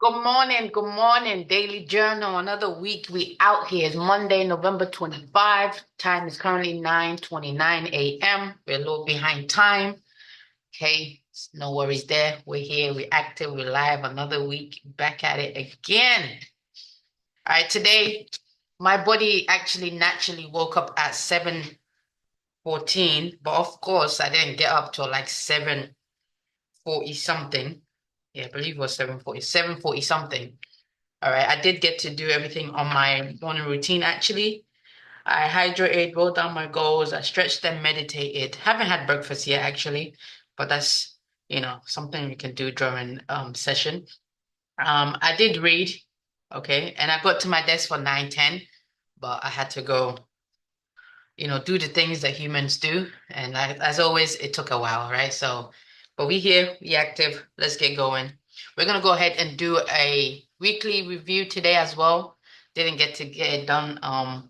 Good morning, Daily Journal. Another week we out here. It's Monday, November 25. Time is currently 9:29 a.m. We're a little behind time. Okay, no worries there. We're here, we're active, we're live. Another week, back at it again. All right, today my body actually naturally woke up at 7:14, but of course I didn't get up till like 7:40 something. Yeah, I believe it was 7:40, 7:40 something. All right, I did get to do everything on my morning routine actually. I hydrated, wrote down my goals, I stretched and meditated. Haven't had breakfast yet actually, but that's, something we can do during session. I did read, okay, and I got to my desk for 9:10, but I had to go, do the things that humans do. And as always, it took a while, right? So, but we here, we active. Let's get going. We're gonna go ahead and do a weekly review today as well. Didn't get to get it done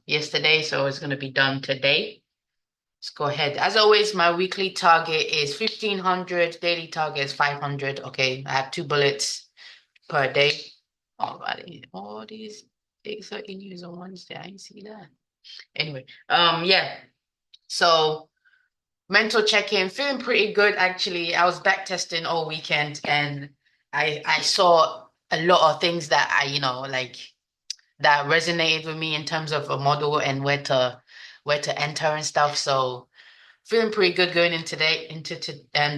yesterday, so it's gonna be done today. Let's go ahead. As always, my weekly target is 1,500. Daily target is 500. Okay, I have 2 bullets per day. All these big 30 news on Wednesday. I didn't see that. Anyway, yeah. So mental check-in, feeling pretty good actually. I was back testing all weekend and I saw a lot of things that like that resonated with me in terms of a model and where to enter and stuff. So feeling pretty good going in today into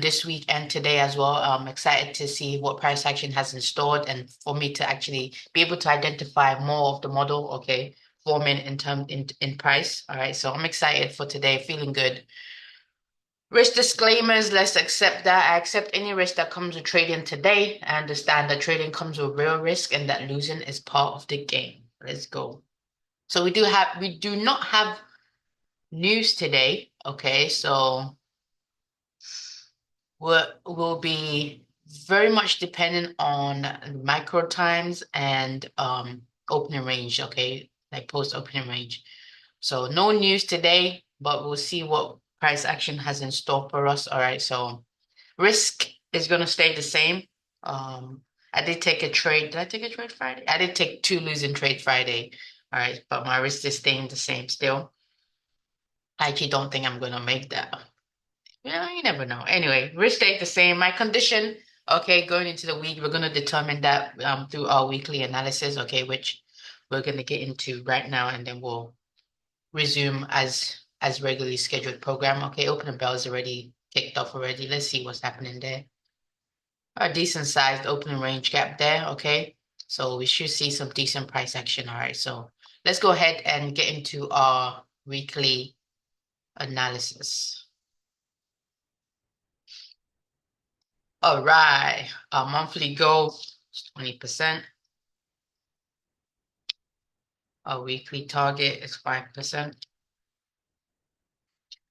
this week and today as well. I'm excited to see what price action has in store and for me to actually be able to identify more of the model, okay, forming in price. All right. So I'm excited for today, feeling good. Risk disclaimers, let's accept that. I accept any risk that comes with trading today. I understand that trading comes with real risk and that losing is part of the game. Let's go. So we do not have news today. Okay, so we'll be very much dependent on micro times and opening range, okay, like post opening range. So no news today, but we'll see what price action has in store for us. All right, so risk is going to stay the same. I did take a trade. Did I take a trade Friday? I did take two losing trade Friday. All right, but my risk is staying the same still. I actually don't think I'm going to make that. Well, you never know. Anyway, risk stayed the same. My condition, okay, going into the week, we're going to determine that through our weekly analysis, okay, which we're going to get into right now, and then we'll resume as regularly scheduled program. Okay, opening bell is already kicked off already. Let's see what's happening there. A decent sized opening range gap there, okay? So we should see some decent price action. All right, so let's go ahead and get into our weekly analysis. All right, our monthly goal is 20%. Our weekly target is 5%.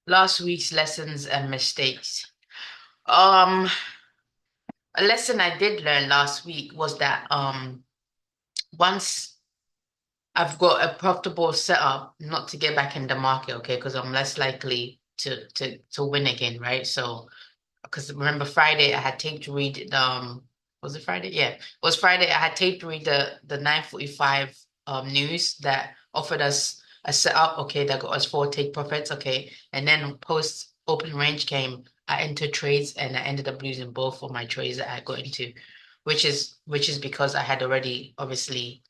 Last week's lessons and mistakes. Um, a lesson I did learn last week was that once I've got a profitable setup, not to get back in the market, okay, because I'm less likely to win again, right? So, because remember Friday I had taped to read was it Friday? Yeah, it was Friday. I had taped to read the 9:45 news that offered us a setup, okay, that got us four take profits, okay, and then post open range came. I entered trades and I ended up losing both of my trades that I got into, which is because I had already obviously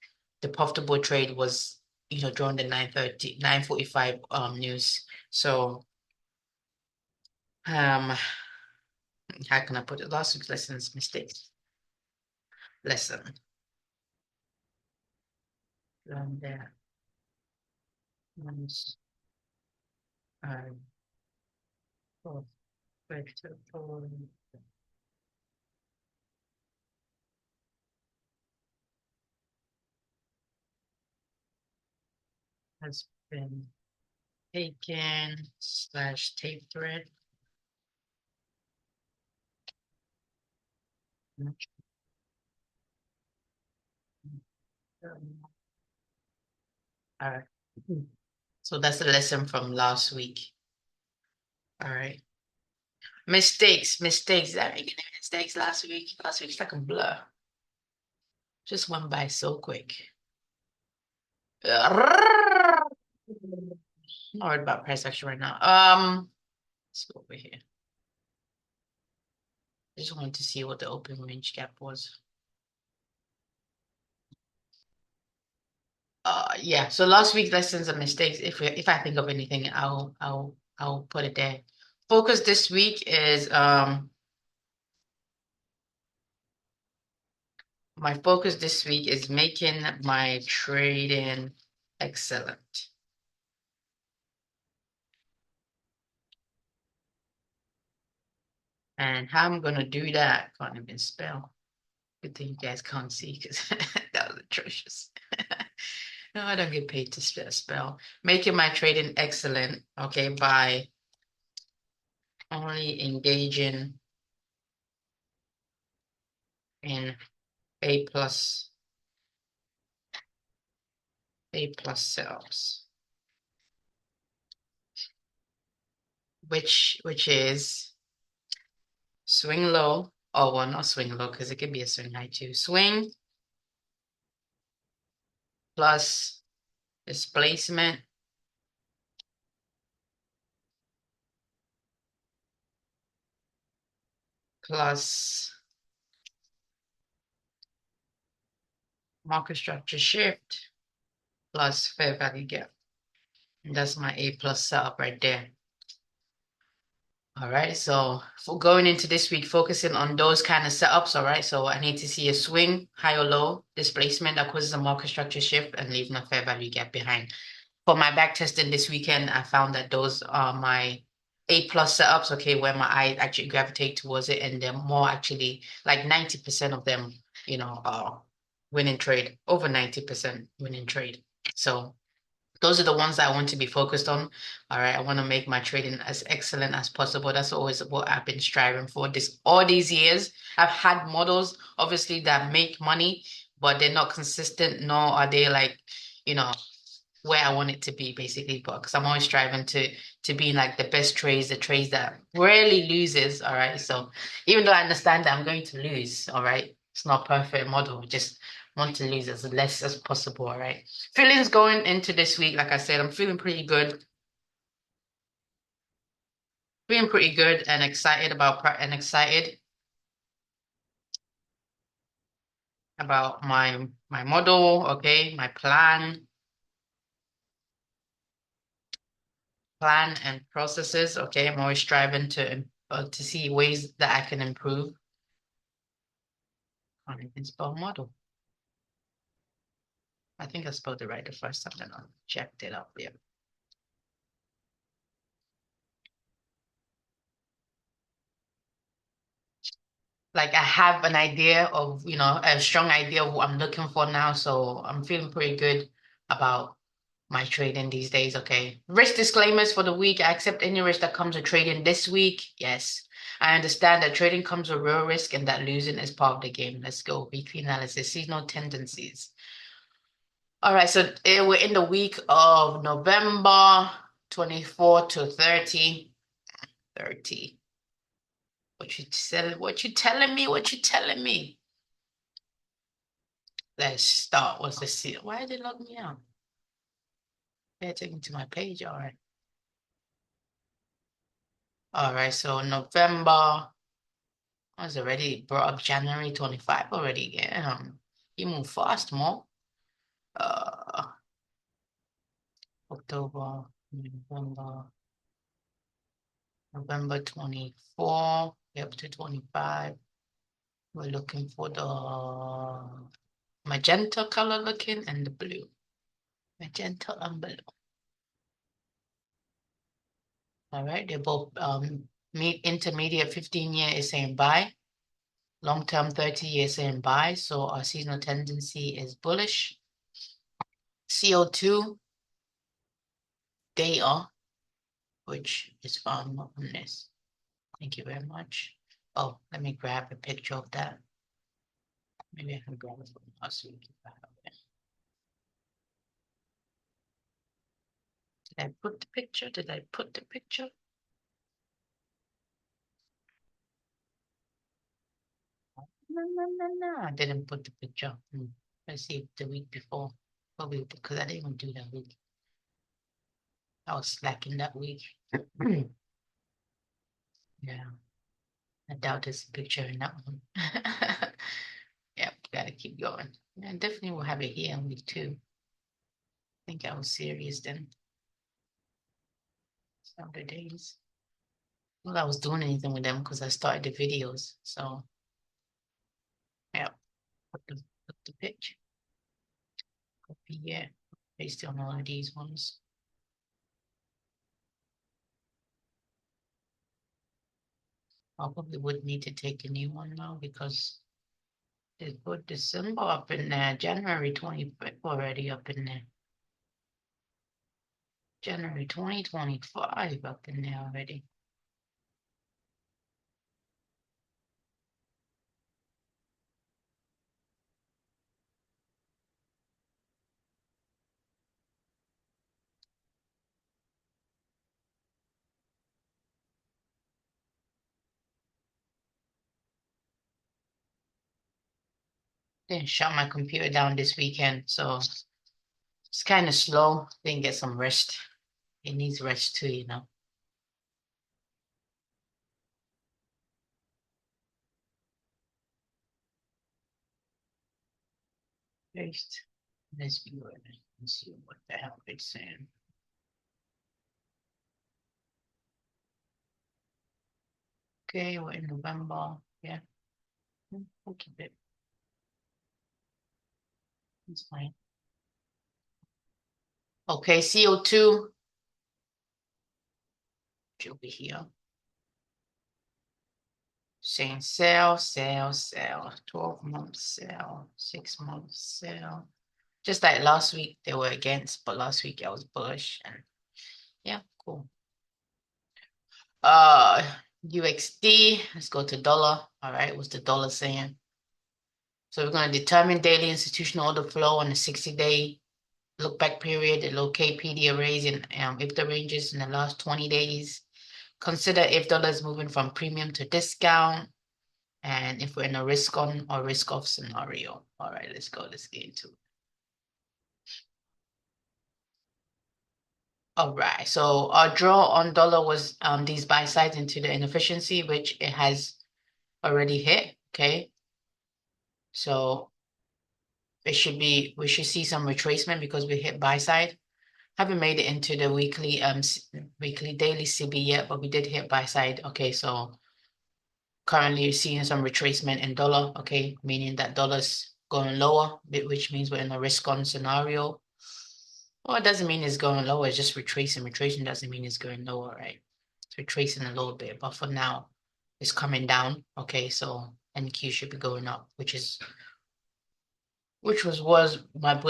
the profitable trade was during the 9:45 news. So um how can I put it? Last week's lessons, mistakes, lesson. Learn there. Once I thought better for has been taken slash tape thread. All right. So that's the lesson from last week. All right. Mistakes. Did I make any mistakes last week? Last week's like a blur. Just went by so quick. Not worried about price action right now. Let's go over here. I just wanted to see what the open range gap was. Yeah. So last week's lessons and mistakes. If I think of anything, I'll put it there. Focus this week is my focus this week is making my trading excellent. And how I'm gonna do that, can't even spell. Good thing you guys can't see because that was atrocious. No, I don't get paid to spell. Making my trading excellent, okay, by only engaging in A plus setups, which is swing low. Oh, well, not swing low because it could be a swing high too. Swing plus displacement plus market structure shift plus fair value gap. And that's my A plus setup right there. All right, so for going into this week, focusing on those kind of setups. All right, so I need to see a swing, high or low, displacement that causes a market structure shift, and leaving a fair value gap behind. For my back testing this weekend, I found that those are my A plus setups, okay, where my eyes actually gravitate towards it, and they're more actually like 90% of them, are winning trade, over 90% winning trade. So those are the ones that I want to be focused on. All right, I want to make my trading as excellent as possible. That's always what I've been striving for this all these years. I've had models obviously that make money, but they're not consistent, nor are they like, you know, where I want it to be basically. But because I'm always striving to be in like the best trades, the trades that rarely loses. All right. So even though I understand that I'm going to lose, all right, it's not a perfect model. Just want to lose as less as possible. All right. Feelings going into this week, like I said, I'm feeling pretty good. Feeling pretty good and excited about my model, okay, my plan and processes. Okay, I'm always striving to see ways that I can improve. Can't even spell model. I think I spelled it right the first time, then I checked it up. Yeah. Like I have an idea of, a strong idea of what I'm looking for now. So I'm feeling pretty good about my trading these days. Okay. Risk disclaimers for the week. I accept any risk that comes with trading this week. Yes. I understand that trading comes with real risk and that losing is part of the game. Let's go. Weekly analysis, seasonal tendencies. All right, so we're in the week of November 24 to 30. 30. What you telling me? What you telling me? Let's start. What's the seal? Why did it log me out? They're taking to my page. All right. All right, so November. I was already brought up January 25 already. Yeah. You move fast, more. Uh October, November 24, up to 25. We're looking for the magenta color looking and the blue. Magenta and blue. All right, they're both intermediate 15-year is saying buy, long-term 30-year saying buy. So our seasonal tendency is bullish. CO2 data, which is found on this. Thank you very much. Oh, let me grab a picture of that. Maybe I can grab it from us so we can have it. Did I put the picture? Did I put the picture? No, I didn't put the picture. Let's see the week before. Probably because I didn't even do that week. I was slacking that week. Yeah, I doubt there's a picture in that one. Yep, gotta keep going. Yeah, definitely will have it here in week 2. I think I was serious then. Saturdays. Well, I was doing anything with them because I started the videos. So, yeah, put the picture. Copy, yeah. Paste it on all of these ones. I probably would need to take a new one now because they put December up in there, January 25th already up in there. January 2025 up in there already. Didn't shut my computer down this weekend, so it's kind of slow. Didn't get some rest. It needs rest too, you know. Paste. Let's be good. Let's see what the hell it's saying. Okay, we're in November. Yeah, we'll keep it. It's fine. Okay, CO2 should be here. Saying sell, sell, sell. 12 months sell, 6 months sell. Just like last week, they were against, but last week I was bullish. And yeah, cool. Uh, UXD, let's go to dollar. All right, what's the dollar saying? So we're going to determine daily institutional order flow on the 60-day look back period, the low KPD arrays and if the ranges in the last 20 days. Consider if dollar is moving from premium to discount and if we're in a risk on or risk off scenario. All right, let's go. Let's get into it. All right, so our draw on dollar was these buy sides into the inefficiency, which it has already hit. Okay, so we should see some retracement because we hit buy side. Haven't made it into the weekly daily CB yet, but we did hit buy side. Okay, so currently you're seeing some retracement in dollar. Okay, meaning that dollar's going lower, which means we're in a risk on scenario. Well, it doesn't mean it's going lower, it's just retracing. Retracing doesn't mean it's going lower, right? It's retracing a little bit, but for now, it's coming down. Okay, so NQ should be going up, which was my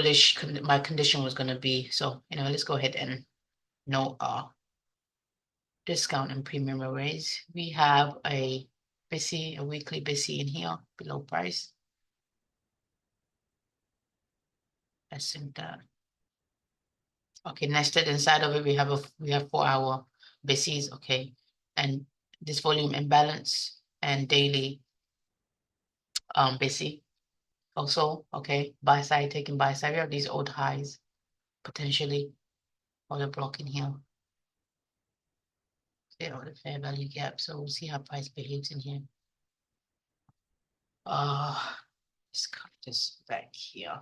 my condition was gonna be. So, let's go ahead and note our discount and premium arrays. We have a weekly BISI in here, below price. I think that. Okay, nested inside of it, we have 4-hour BISIs, okay, and this volume imbalance and daily BISI also, okay, buy side taking buy side. We have these old highs potentially, or the block in here. Or the fair value gap. So we'll see how price behaves in here. Let's cut this back here.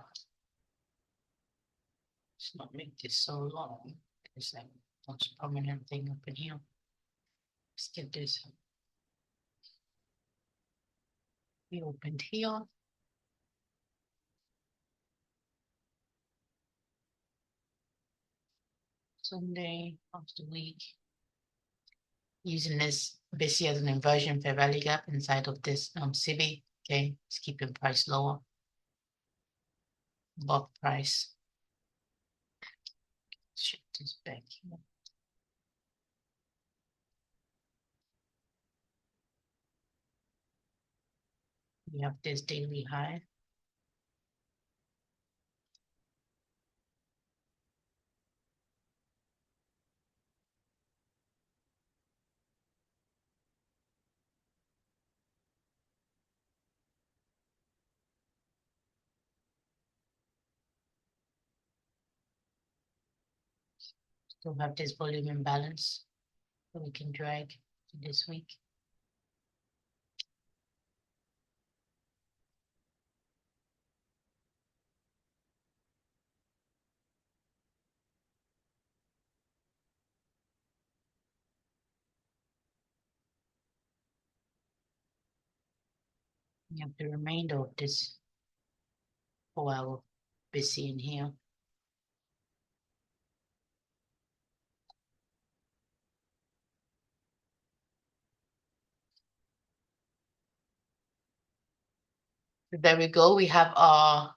Let's not make this so long. There's like most prominent thing up in here. Let's get this. We opened here. Sunday of the week. Using this BISI as an inversion fair value gap inside of this CB. Okay, it's keeping price lower. Above price. Shift this back here. We have this daily high. Still have this volume imbalance that we can drag this week. You have the remainder of this 4 hour busy in here. There we go. We have our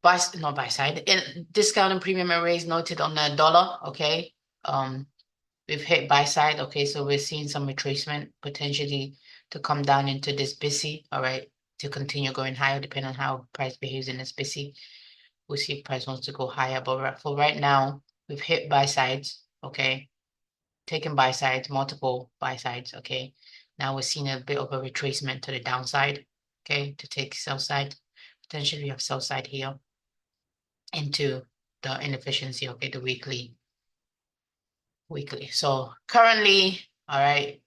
buy side in discount and premium arrays noted on the dollar. Okay. We've hit buy side. Okay, so we're seeing some retracement potentially to come down into this busy. All right, to continue going higher depending on how price behaves in this busy. We'll see if price wants to go higher, but for right now, we've hit buy sides. Okay, taken buy sides, multiple buy sides. Okay, now we're seeing a bit of a retracement to the downside. Okay, to take sell side. Potentially we have sell side here into the inefficiency. Okay, the weekly. So currently, all right,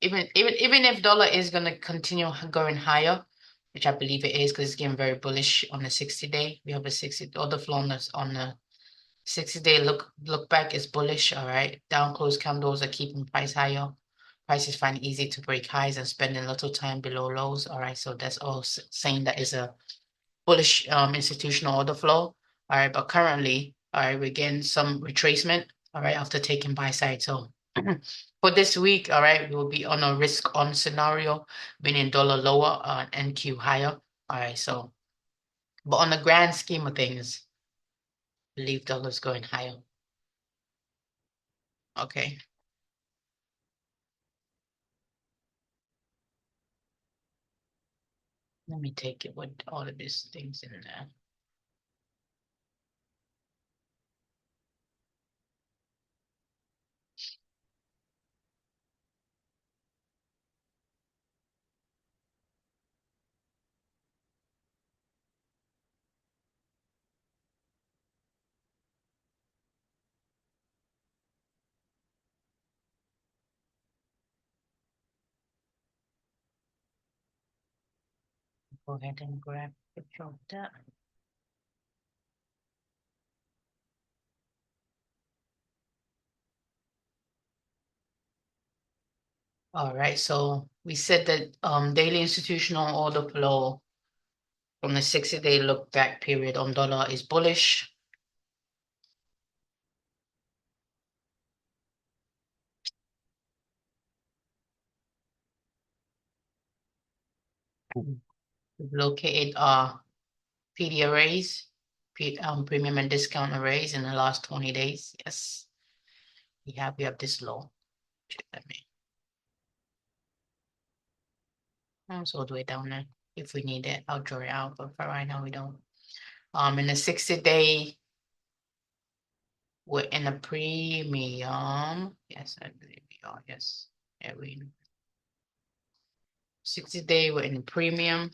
even if dollar is gonna continue going higher, which I believe it is because it's getting very bullish on the 60-day. We have a 60 order flow on the 60-day look back is bullish. All right, down close candles are keeping price higher. Prices find it easy to break highs and spending little time below lows. All right, so that's all saying that is a bullish institutional order flow. All right, but currently, all right, we're getting some retracement. All right, after taking buy side. So for this week, all right, we will be on a risk on scenario, meaning dollar lower and NQ higher. All right, so but on the grand scheme of things, I believe dollar's going higher. Okay. Let me take it with all of these things in there. Go ahead and grab a picture of that. All right, so we said that daily institutional order flow from the 60-day look back period on dollar is bullish. We've located our PD arrays, premium and discount arrays in the last 20 days. Yes, we have this low. Let me. It's all the way down there. If we need it, I'll draw it out, but for right now we don't. In the 60-day, we're in a premium. Yes, I believe we are. Yes, yeah, we 60-day, we're in premium.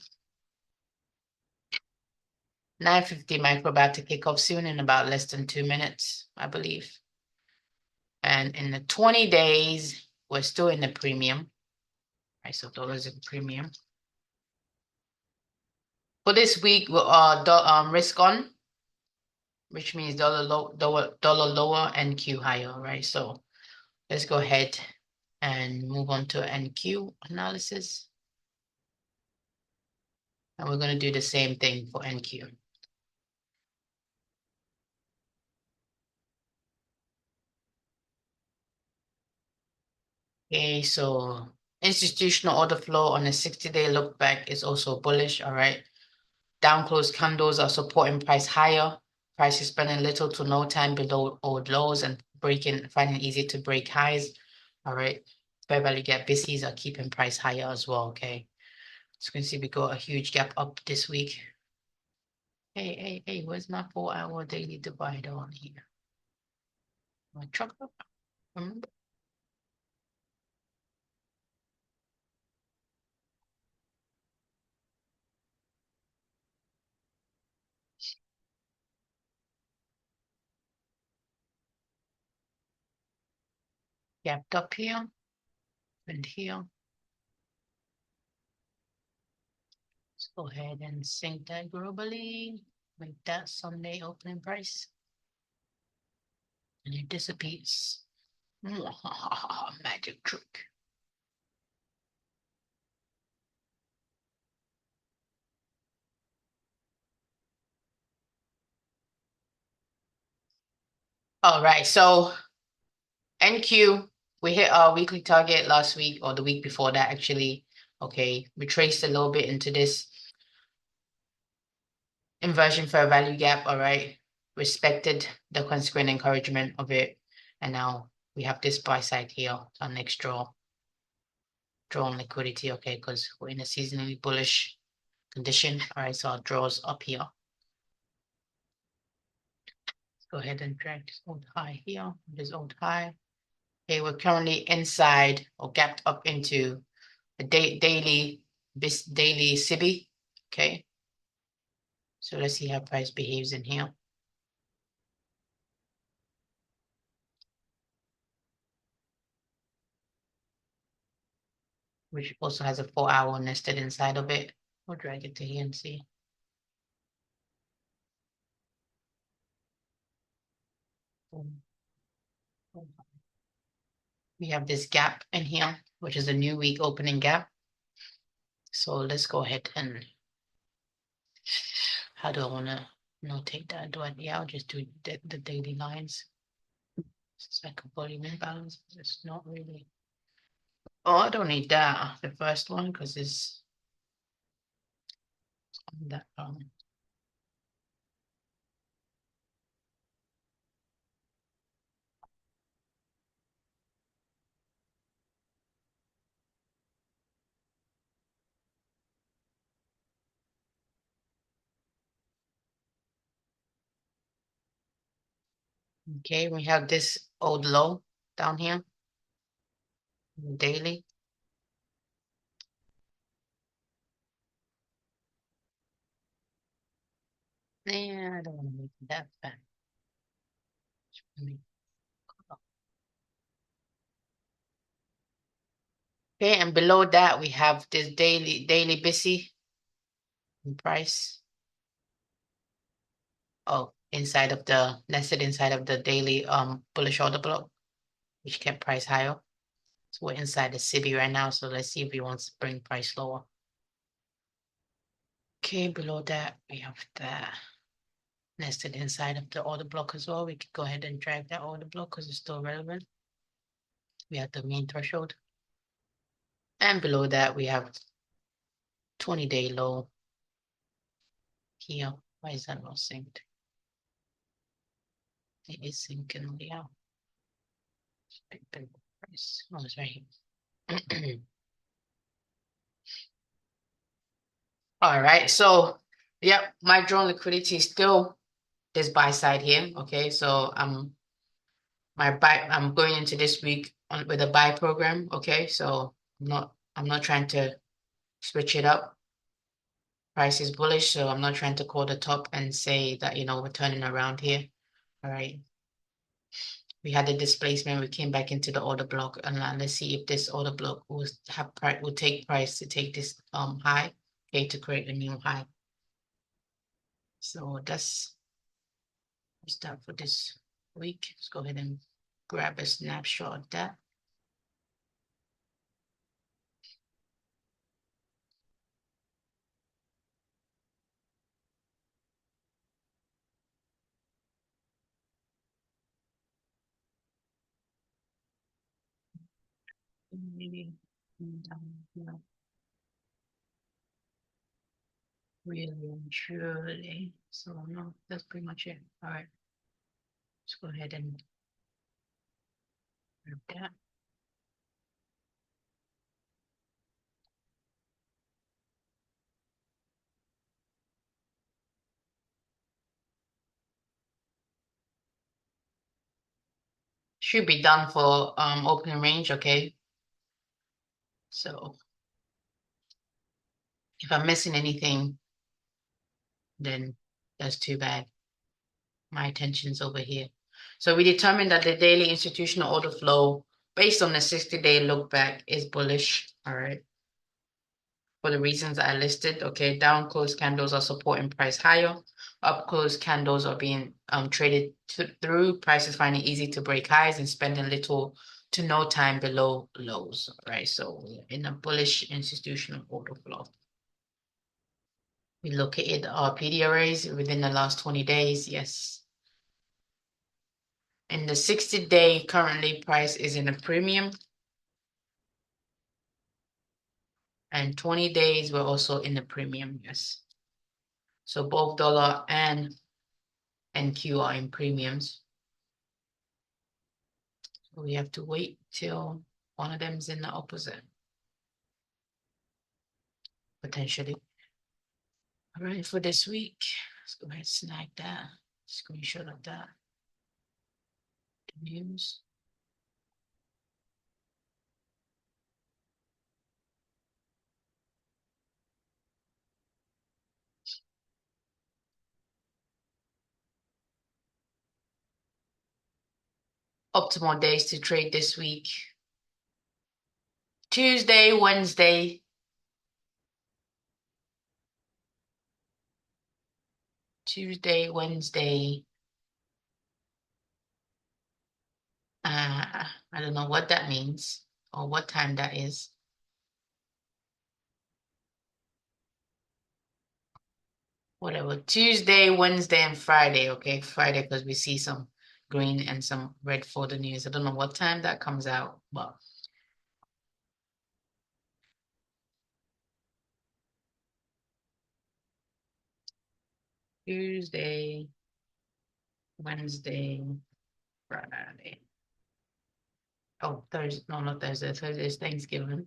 9:50 micro about to kick off soon in about less than 2 minutes, I believe. And in the 20 days, we're still in the premium. Right, so dollars in premium. For this week, we're risk on, which means dollar lower, NQ higher, right? So let's go ahead and move on to NQ analysis. And we're going to do the same thing for NQ. Okay, so institutional order flow on a 60-day look back is also bullish, all right? Down close candles are supporting price higher. Price is spending little to no time below old lows and finding it easy to break highs. All right. Fair value gap busies are keeping price higher as well. Okay. So you can see we got a huge gap up this week. Hey, where's my 4 hour daily divider on here? My truck up? Remember? gapped up here and here. Let's go ahead and sync that globally. Make that Sunday opening price. And it disappears. Magic trick. All right, so NQ, we hit our weekly target last week or the week before that, actually. Okay, we traced a little bit into this inversion fair value gap. All right, respected the consequent encouragement of it, and now we have this buy side here, our next draw on liquidity. Okay, because we're in a seasonally bullish condition. All right, so our draws up here. Go ahead and drag this old high here, this old high. Okay, we're currently inside or gapped up into a daily SIBI. Okay, so let's see how price behaves in here. Which also has a 4-hour nested inside of it. We'll drag it to here and see. We have this gap in here, which is a new week opening gap. So let's go ahead and, how do I want to notate that? I'll just do the daily lines. It's like a volume imbalance. It's not really. Oh, I don't need that, the first one, because it's on that. Okay, we have this old low down here, daily. Yeah, I don't want to make it that bad. Okay, and below that we have this daily BISI price. Oh, inside of the nested inside of the daily bullish order block, which kept price higher. So we're inside the SIBI right now. So let's see if he wants to bring price lower. Okay, below that we have the nested inside of the order block as well. We could go ahead and drag that order block because it's still relevant. We have the main threshold. And below that we have 20-day low here. Why is that not synced? It is syncing, yeah. Price. Oh, it's right here. All right, so yep, my drone liquidity is still this buy side here. Okay, so I'm going into this week with a buy program. Okay, so I'm not trying to switch it up. Price is bullish, so I'm not trying to call the top and say that we're turning around here. All right. We had a displacement. We came back into the order block, and let's see if this order block will take price to take this high, okay, to create a new high. So that's that for this week. Let's go ahead and grab a snapshot of that. Maybe down here. Really and truly. So no, that's pretty much it. All right. Let's go ahead and grab that. Should be done for opening range, okay? So if I'm missing anything, then that's too bad. My attention's over here. So we determined that the daily institutional order flow based on the 60-day look back, is bullish. All right. For the reasons I listed, okay, down close candles are supporting price higher. Up close candles are being traded through. Prices finding it easy to break highs and spending little to no time below lows. Right. So we're in a bullish institutional order flow. We located our PD arrays within the last 20 days. Yes. In the 60-day currently price is in a premium. And 20 days we're also in the premium. Yes. So both dollar and NQ are in premiums. So we have to wait till one of them's in the opposite. Potentially. All right, for this week, let's go ahead and snag that. Screenshot of that. News. Optimal days to trade this week. Tuesday, Wednesday. Tuesday, Wednesday. I don't know what that means or what time that is. Whatever. Tuesday, Wednesday, and Friday. Okay, Friday because we see some green and some red for the news. I don't know what time that comes out, but Tuesday, Wednesday, Friday. Oh, Thursday. No, not Thursday. Thursday is Thanksgiving.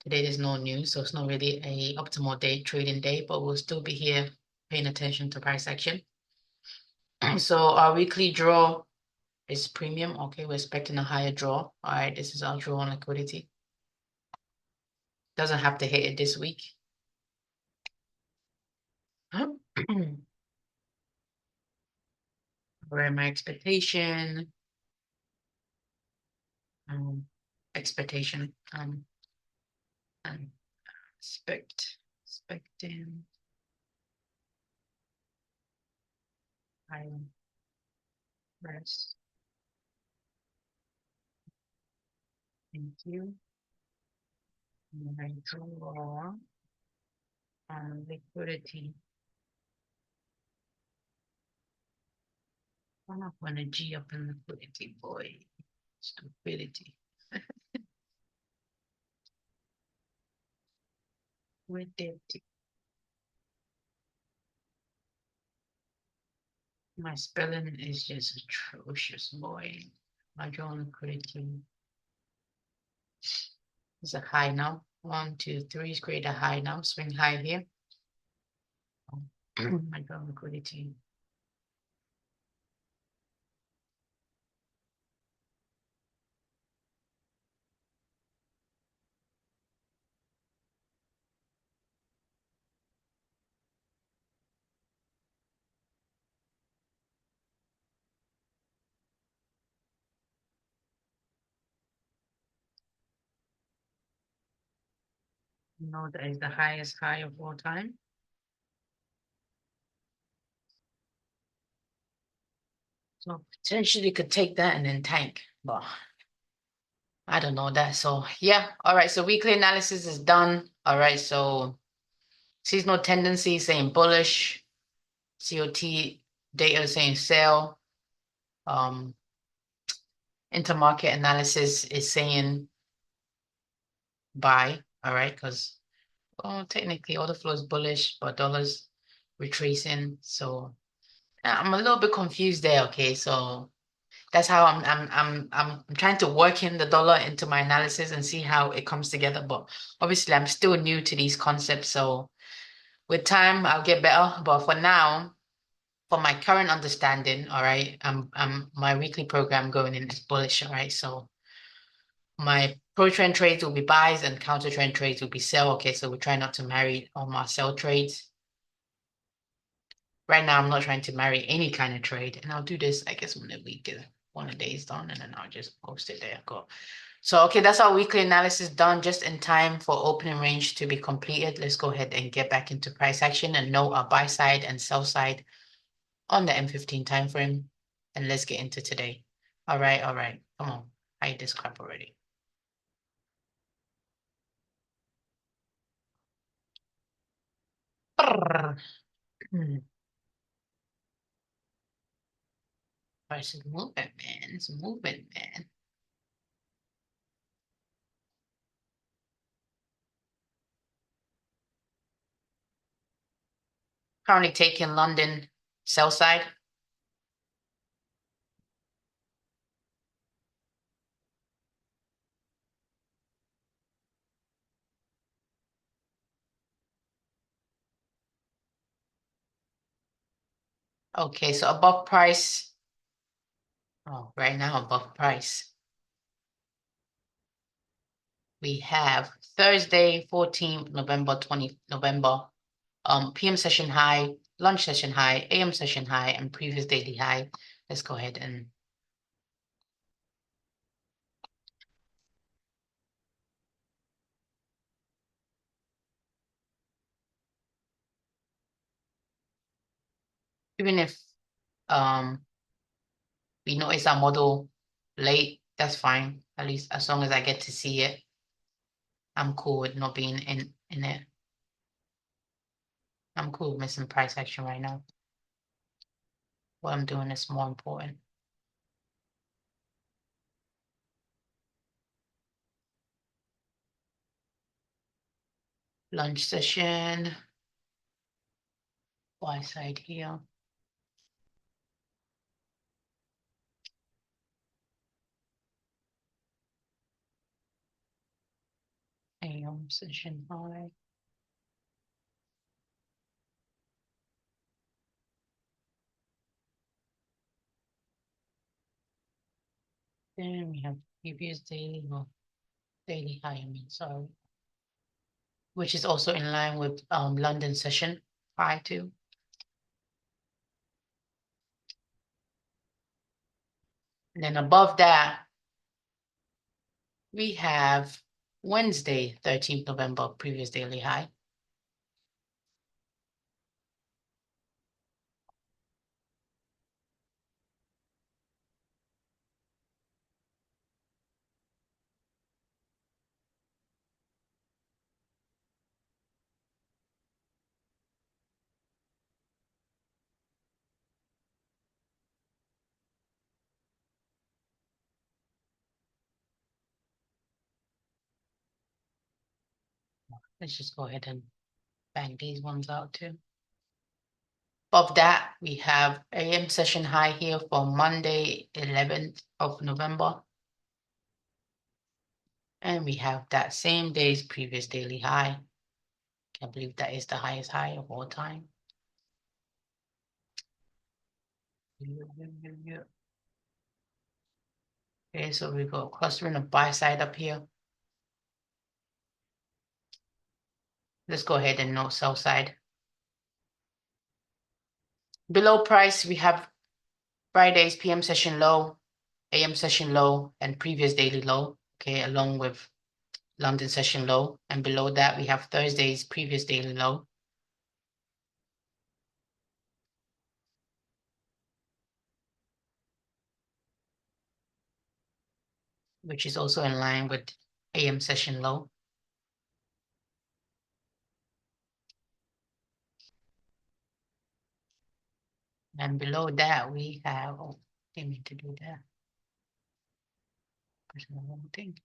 Today there's no news, so it's not really a optimal day, trading day, but we'll still be here paying attention to price action. So our weekly draw is premium. Okay, we're expecting a higher draw. All right, this is our draw on liquidity. Doesn't have to hit it this week. Where my expectation, expectation, and expecting higher price. Thank you. My draw on liquidity. I'm not gonna G up in liquidity, boy. Stupidity. Liquidity. My spelling is just atrocious, boy. My draw on liquidity is a high now. 1, 2, 3 is create a high now. Swing high here. My draw on liquidity. No, that is the highest high of all time. So potentially could take that and then tank, but I don't know that. So yeah, all right. So weekly analysis is done. All right. So seasonal tendency saying bullish, COT data saying sell. Intermarket analysis is saying buy. All right, because technically order flow is bullish, but dollars retracing. So I'm a little bit confused there. Okay, so that's how I'm trying to work in the dollar into my analysis and see how it comes together. But obviously, I'm still new to these concepts, so with time I'll get better. But for now, for my current understanding, all right, I'm my weekly program going in is bullish. All right, so my pro trend trades will be buys and counter trend trades will be sell. Okay, so we try not to marry all my sell trades. Right now, I'm not trying to marry any kind of trade, and I'll do this, I guess, when the week is when the day is done, and then I'll just post it there. Go. So, okay, that's our weekly analysis done just in time for opening range to be completed. Let's go ahead and get back into price action and know our buy side and sell side on the M15 time frame. And let's get into today. All right. Come on. Hide this crap already. Price is moving, man. It's moving, man. Currently taking London sell side. Okay, so above price. Oh, right now above price. We have Thursday, 14th November, PM session high, lunch session high, AM session high, and previous daily high. Let's go ahead and even if we notice our model late, that's fine. At least as long as I get to see it, I'm cool with not being in it. I'm cool with missing price action right now. What I'm doing is more important. Lunch session, Y side here. AM session high. Then we have previous daily, well, daily high, I mean, sorry. Which is also in line with London session high too. And then above that, we have Wednesday, 13th November, previous daily high. Let's just go ahead and bang these ones out too. Above that, we have AM session high here for Monday, 11th of November. And we have that same day's previous daily high. Can't believe that is the highest high of all time. Okay, so we got clustering a buy side up here. Let's go ahead and note sell side. Below price, we have Friday's PM session low, AM session low, and previous daily low, okay, along with London session low. And below that, we have Thursday's previous daily low. Which is also in line with AM session low. And below that, we have, oh, didn't mean to do that. Thing.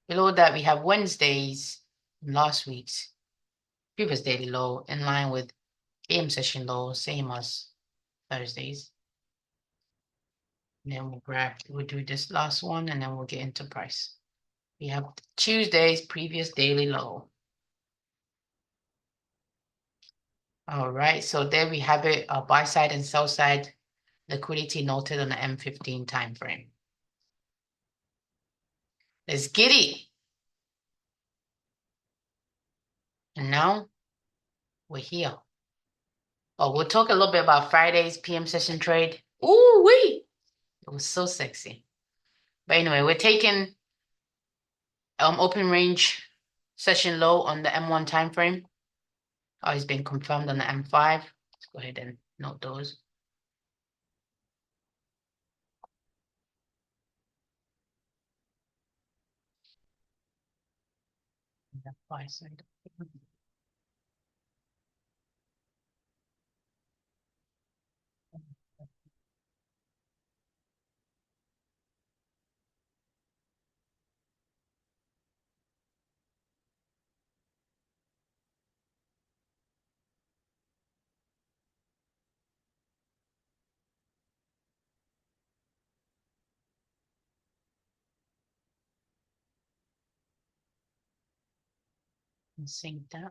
Below that, we have Wednesdays last week's previous daily low in line with AM session low, same as Thursdays. And then we'll do this last one and then we'll get into price. We have Tuesday's previous daily low. All right, so there we have it, buy side and sell side liquidity noted on the M15 time frame. Let's get it. And now we're here. Oh, we'll talk a little bit about Friday's PM session trade. Ooh, wee. It was so sexy. But anyway, we're taking open range session low on the M1 time frame. Oh, it's been confirmed on the M5. Let's go ahead and note those. The buy side. And sync that.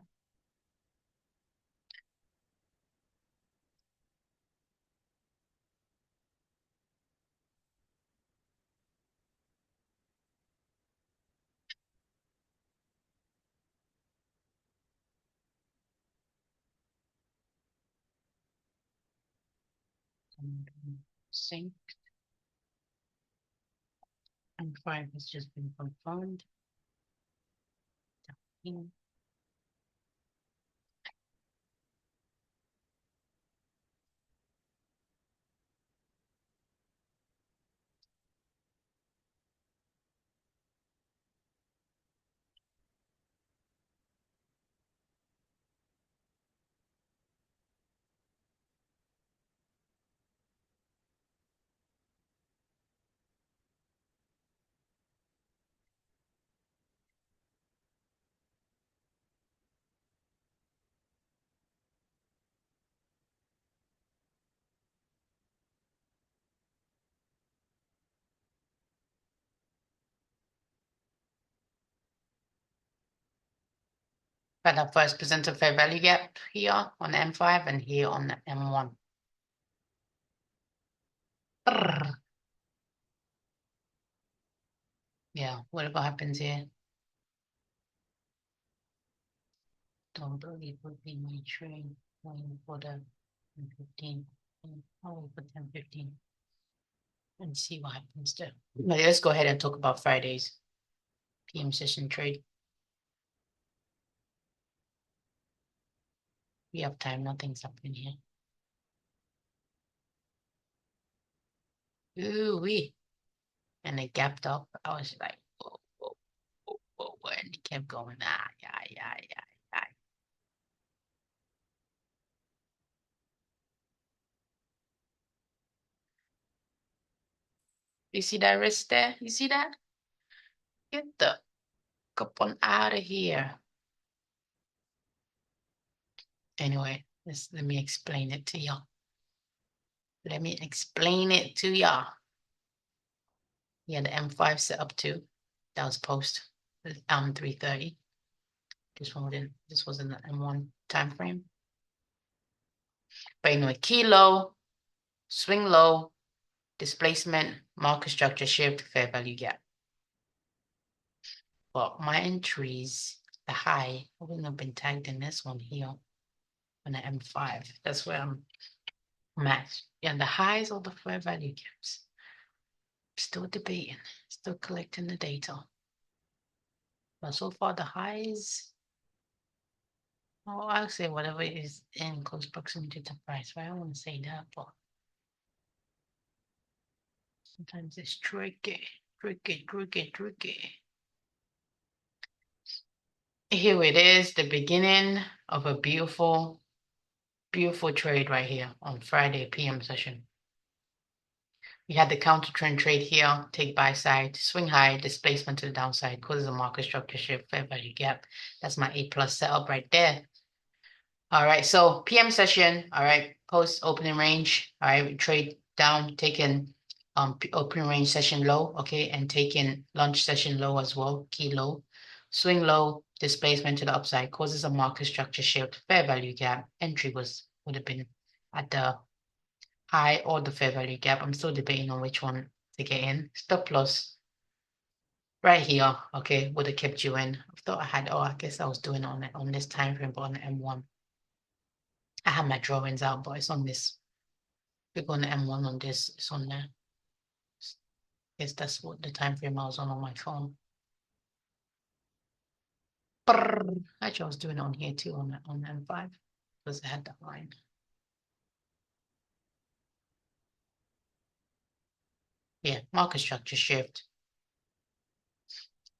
And sync. M5 has just been confirmed. But I first present a fair value gap here on the M5 and here on the M1. Yeah, whatever happens here. Don't believe would be my trade going for the 10-15. I'll put 10-15 and see what happens there. But let's go ahead and talk about Friday's PM session trade. We have time, nothing's happening here. Ooh wee. And it gapped up. I was like, whoa, whoa, whoa, whoa, whoa. And it kept going. Yeah. You see that wrist there? You see that? Get the cup on out of here. Anyway, let me explain it to y'all. Let me explain it to y'all. Yeah, the M5 set up too. That was post 3:30. This was in the M1 time frame. But anyway, key low, swing low, displacement, market structure shift, fair value gap. But my entries, the high, I wouldn't have been tagged in this one here on the M5. That's where I'm at. Yeah, the highs or the fair value gaps. Still debating, still collecting the data. But so far the highs, oh, I'll say whatever is in close proximity to price, right? I don't want to say that, but sometimes it's tricky. Here it is, the beginning of a beautiful, beautiful trade right here on Friday PM session. We had the counter trend trade here, take buy side, swing high, displacement to the downside, causes a market structure shift, fair value gap. That's my A+ setup right there. All right, so PM session, all right, post opening range, all right, we trade down, taking opening range session low, okay, and taking lunch session low as well, key low, swing low, displacement to the upside, causes a market structure shift, fair value gap, entry would have been at the high or the fair value gap. I'm still debating on which one to get in. Stop loss right here, okay, would have kept you in. I thought I had, I guess I was doing it on this time frame, but on the M1. I have my drawings out, but it's on this. We're going to M1 on this, it's on there. Guess that's what the time frame I was on my phone. Brrr. Actually, I was doing it on here too on M5 because I had that line. Yeah, market structure shift.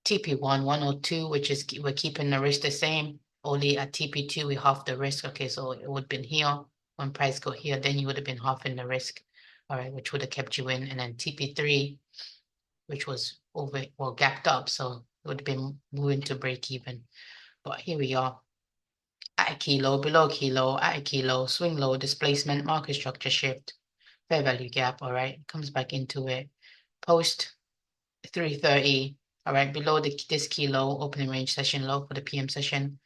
TP1 102, which is we're keeping the risk the same. Only at TP2 we half the risk. Okay, so it would have been here when price go here, then you would have been halving the risk. All right, which would have kept you in, and then TP3, which was over well gapped up, so it would have been moving to break even. But here we are. At a kilo, below kilo, at a kilo, swing low, displacement, market structure shift, fair value gap. All right, comes back into it. Post 330. All right, below this kilo, opening range session low for the PM session.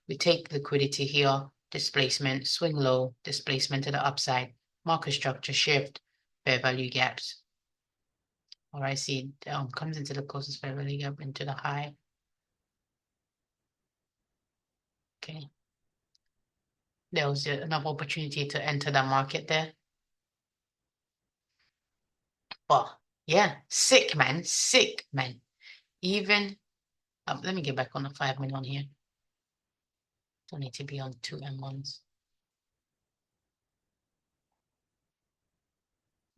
We take liquidity here, displacement, swing low, displacement to the upside, market structure shift, fair value gaps. All right, see, comes into the closest fair value gap into the high. Okay. There was enough opportunity to enter the market there. But yeah, sick, man. Sick, man. Even, let me get back on the 5 minute on here. Don't need to be on 2 M1s.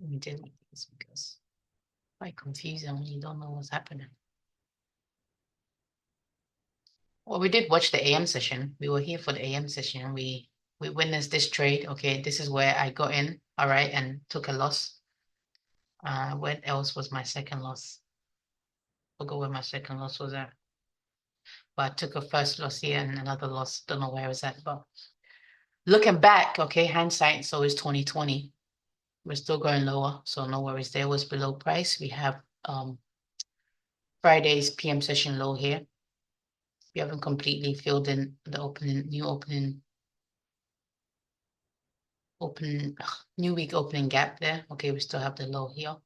Let me delete this because quite confusing when you don't know what's happening. Well, we did watch the AM session. We were here for the AM session. We witnessed this trade. Okay, this is where I got in, all right, and took a loss. What else was my second loss? Forgot where my second loss was at. But I took a first loss here and another loss. Don't know where it was at. But looking back, okay, hindsight, so it's 2020. We're still going lower, so no worries. There was below price. We have Friday's PM session low here. We haven't completely filled in the new week opening gap there. Okay, we still have the low here.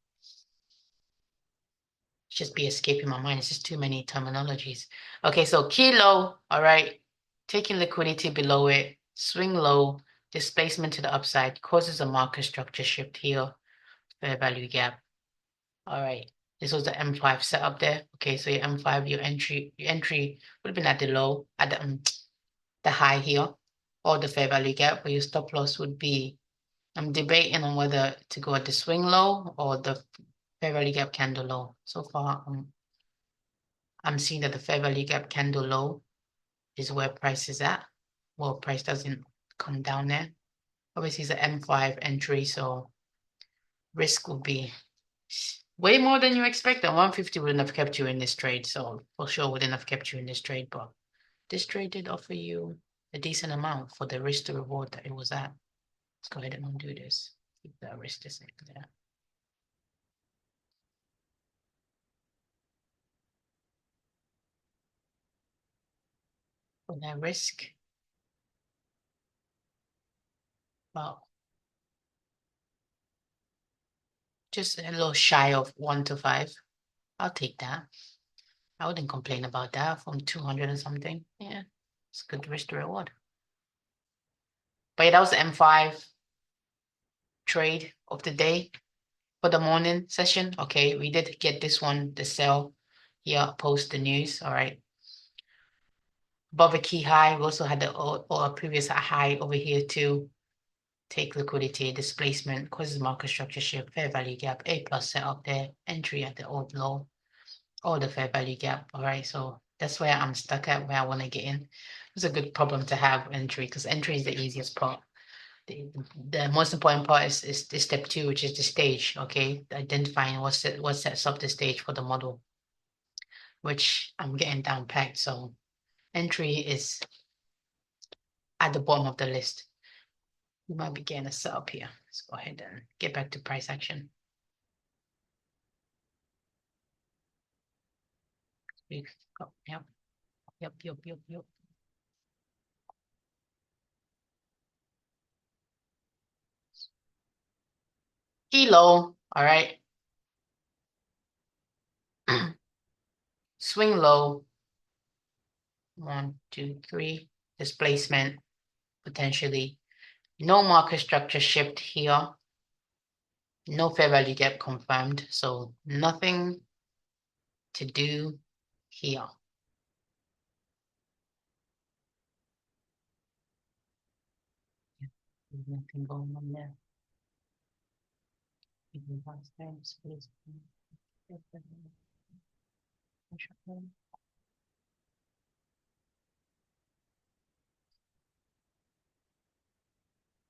Just be escaping my mind. It's just too many terminologies. Okay, so kilo, all right, taking liquidity below it, swing low, displacement to the upside, causes a market structure shift here, fair value gap. All right, this was the M5 setup there. Okay, so your M5, your entry would have been at the low, at the high here, or the fair value gap, where your stop loss would be. I'm debating on whether to go at the swing low or the fair value gap candle low. So far, I'm seeing that the fair value gap candle low is where price is at. Well, price doesn't come down there. Obviously, it's an M5 entry, so risk will be way more than you expect. And 150 wouldn't have kept you in this trade, so for sure wouldn't have kept you in this trade. But this trade did offer you a decent amount for the risk to reward that it was at. Let's go ahead and undo this. Keep that risk the same there. For that risk, well, just a little shy of 1 to 5. I'll take that. I wouldn't complain about that from 200 or something. Yeah, it's good risk to reward. But yeah, that was the M5 trade of the day for the morning session. Okay, we did get this one, the sell here, post the news. All right. Above a key high, we also had a previous high over here too. Take liquidity, displacement, causes market structure shift, fair value gap, A plus set up there, entry at the old low, or the fair value gap. All right, so that's where I'm stuck at, where I want to get in. It's a good problem to have, entry, because entry is the easiest part. The most important part is step 2, which is the stage. Okay, identifying what sets up the stage for the model, which I'm getting down packed. So entry is at the bottom of the list. We might be getting a setup here. Let's go ahead and get back to price action. Yep. Kilo, all right. Swing low. 1, 2, 3. Displacement, potentially. No market structure shift here. No fair value gap confirmed, so nothing to do here. There's nothing going on there.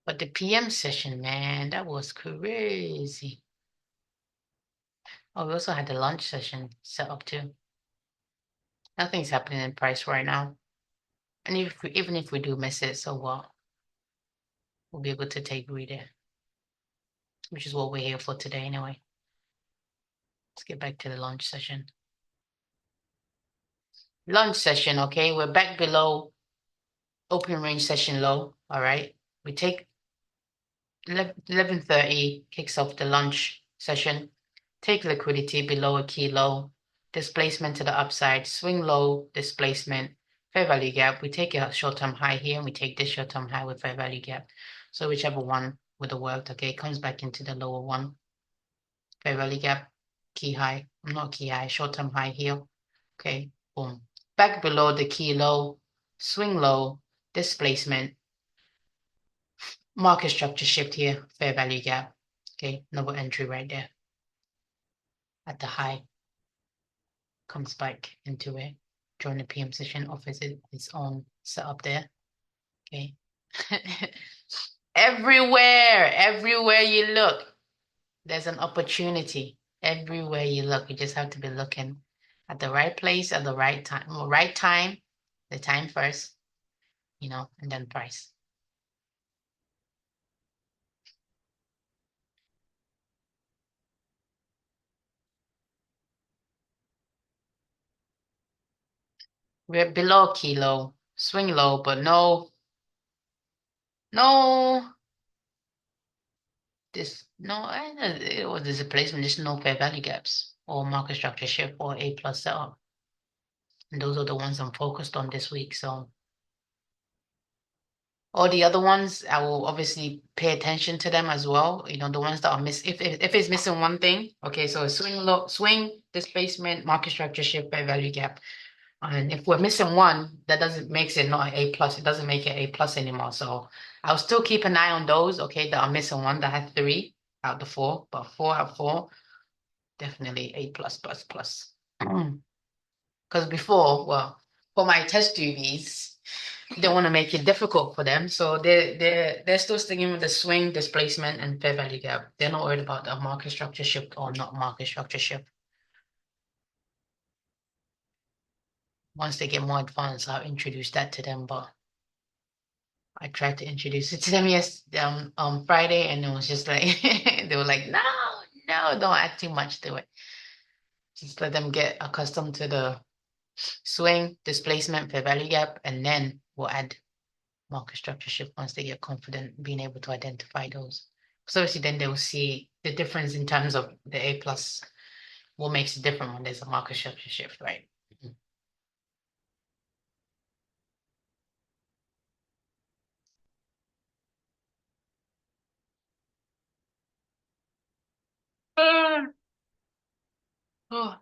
But the PM session, man, that was crazy. Oh, we also had the lunch session set up too. Nothing's happening in price right now. And even if we do miss it, so what? We'll be able to take reader, which is what we're here for today anyway. Let's get back to the lunch session. Lunch session, okay? We're back below open range session low, all right? We take 11:30 kicks off the lunch session. Take liquidity below a key low, displacement to the upside, swing low, displacement, fair value gap. We take a short-term high here and we take this short-term high with fair value gap. So whichever one would have worked, okay, it comes back into the lower one. Fair value gap, key high, not key high, short-term high here. Okay, boom. Back below the key low, swing low, displacement, market structure shift here, fair value gap. Okay, another entry right there at the high. Comes back into it. During the PM session, offers its own setup there. Okay. Everywhere you look, there's an opportunity. Everywhere you look, you just have to be looking at the right place at the right time. Well, right time, the time first, and then price. We're below kilo, swing low, but no, it was this a placement, there's no fair value gaps or market structure shift or A plus setup. And those are the ones I'm focused on this week. So all the other ones, I will obviously pay attention to them as well. The ones that are if it's missing one thing, okay, so swing, displacement, market structure shift, fair value gap. And if we're missing one, that doesn't makes it not an A plus. It doesn't make it A plus anymore. So I'll still keep an eye on those, okay, that are missing one that had 3 out of the 4, but 4 out of 4, definitely A plus plus plus. Because before, well, for my test UVs, they want to make it difficult for them. So they're still sticking with the swing, displacement, and fair value gap. They're not worried about the market structure shift or not market structure shift. Once they get more advanced, I'll introduce that to them. But I tried to introduce it to them on Friday, and it was just like they were like, no, no, don't add too much to it. Just let them get accustomed to the swing, displacement, fair value gap, and then we'll add market structure shift once they get confident being able to identify those. So obviously then they will see the difference in terms of the A plus, what makes it different when there's a market structure shift, right? Mm. Oh.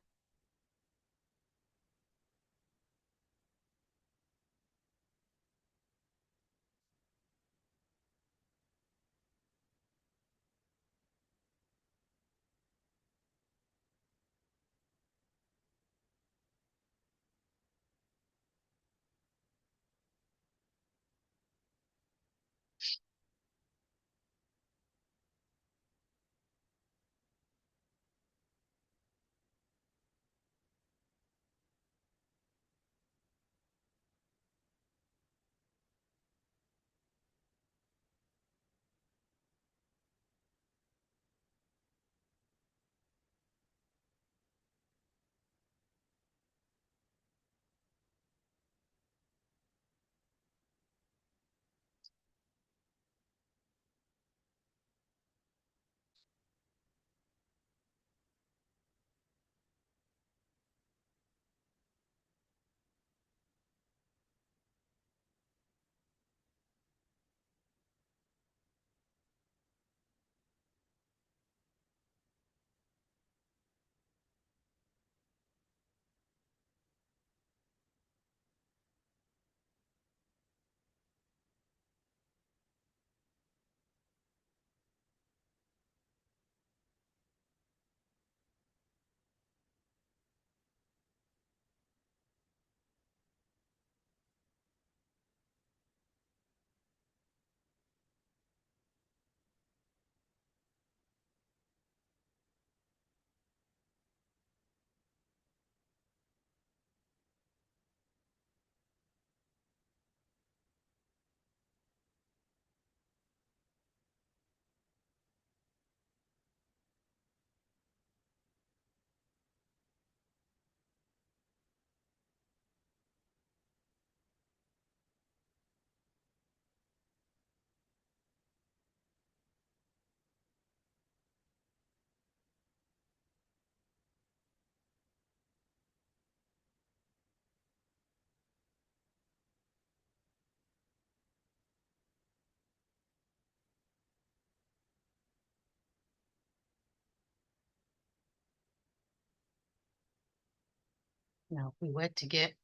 Now, if we were to get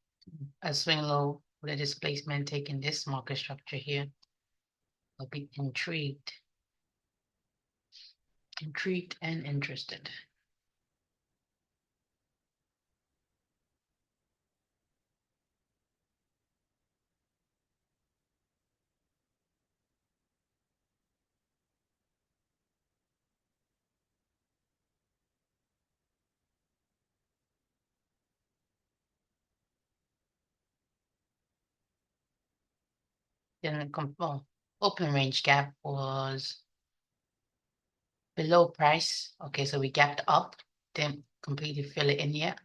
a swing low with a displacement taking this market structure here, I'll be intrigued and interested. Then open range gap was below price. Okay, so we gapped up, didn't completely fill it in yet.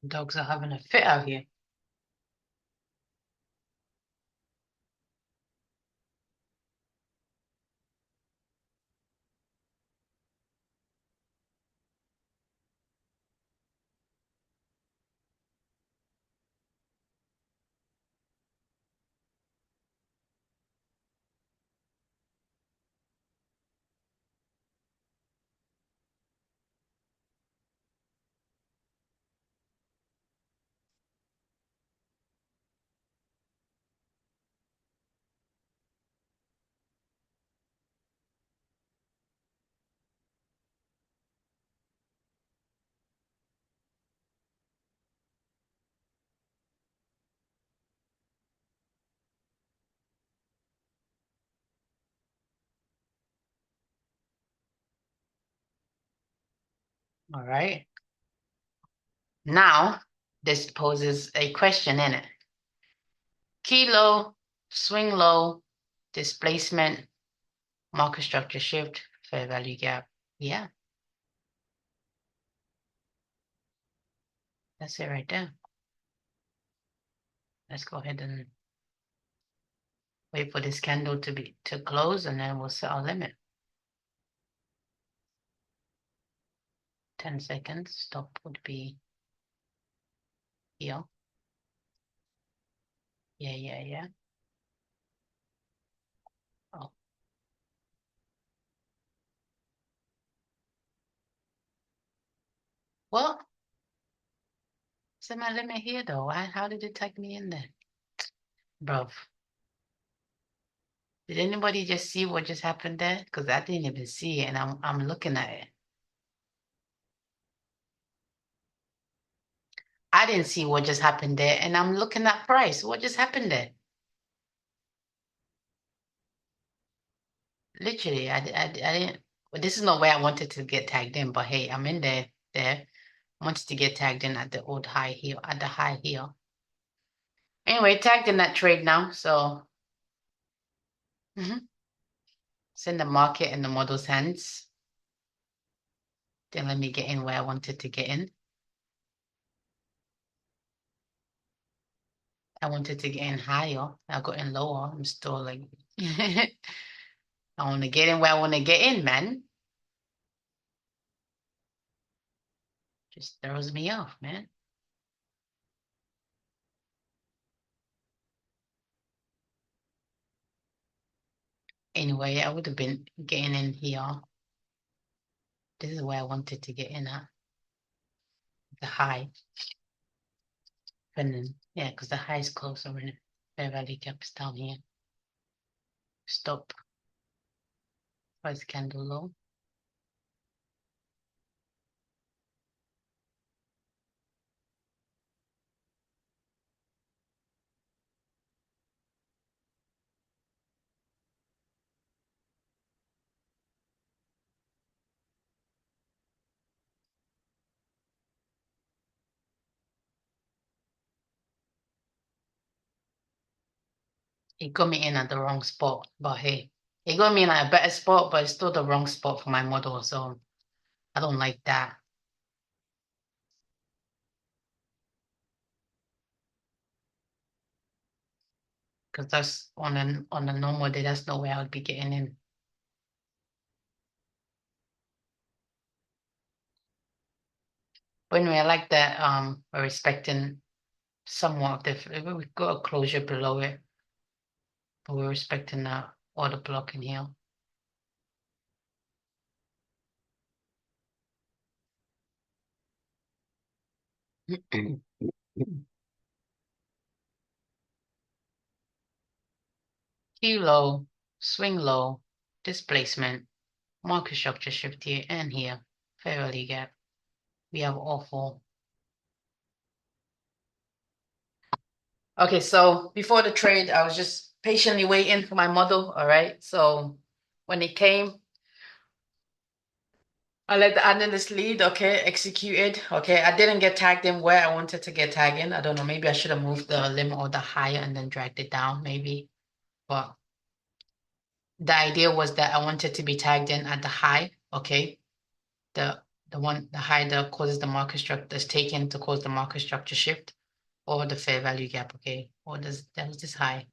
Dogs are having a fit out here. All right. Now, this poses a question in it. Key low, swing low, displacement, market structure shift, fair value gap. Yeah, that's it right there. Let's go ahead and wait for this candle to close, and then we'll set our limit. 10 seconds. Stop would be here. Yeah. Oh, well, It's my limit here though. How did it tag me in there? Bro, did anybody just see what just happened there? Because I didn't even see it and I'm looking at it. I didn't see what just happened there and I'm looking at price. What just happened there? Literally, I didn't. Well, this is not where I wanted to get tagged in, but hey, I'm in there. I wanted to get tagged in at the old high heel, at the high heel. Anyway, tagged in that trade now, so it's in the market in the model's hands. Then let me get in where I wanted to get in. I wanted to get in higher. I got in lower. I'm still like, I want to get in where I want to get in, man. Just throws me off, man. Anyway, I would have been getting in here. This is where I wanted to get in at the high. And then, yeah, because the high is closer in it. Fair value gap is down here. Stop. Price candle low. It got me in at the wrong spot, but hey, it got me in at a better spot, but it's still the wrong spot for my model, so I don't like that. Because that's on a normal day, that's no way I would be getting in. But anyway, I like that we're respecting somewhat of the we've got a closure below it, but we're respecting the order block in here. Q low, swing low, displacement, market structure shift here and here, fair value gap. We have all four. Okay, so before the trade, I was just patiently waiting for my model. All right. So when it came, I let the analyst lead. Okay, executed. Okay, I didn't get tagged in where I wanted to get tagged in. I don't know. Maybe I should have moved the limit or the higher and then dragged it down, maybe. But the idea was that I wanted to be tagged in at the high. Okay, the the high that causes the market structure that's taken to cause the market structure shift, or the fair value gap. Okay, or that was this high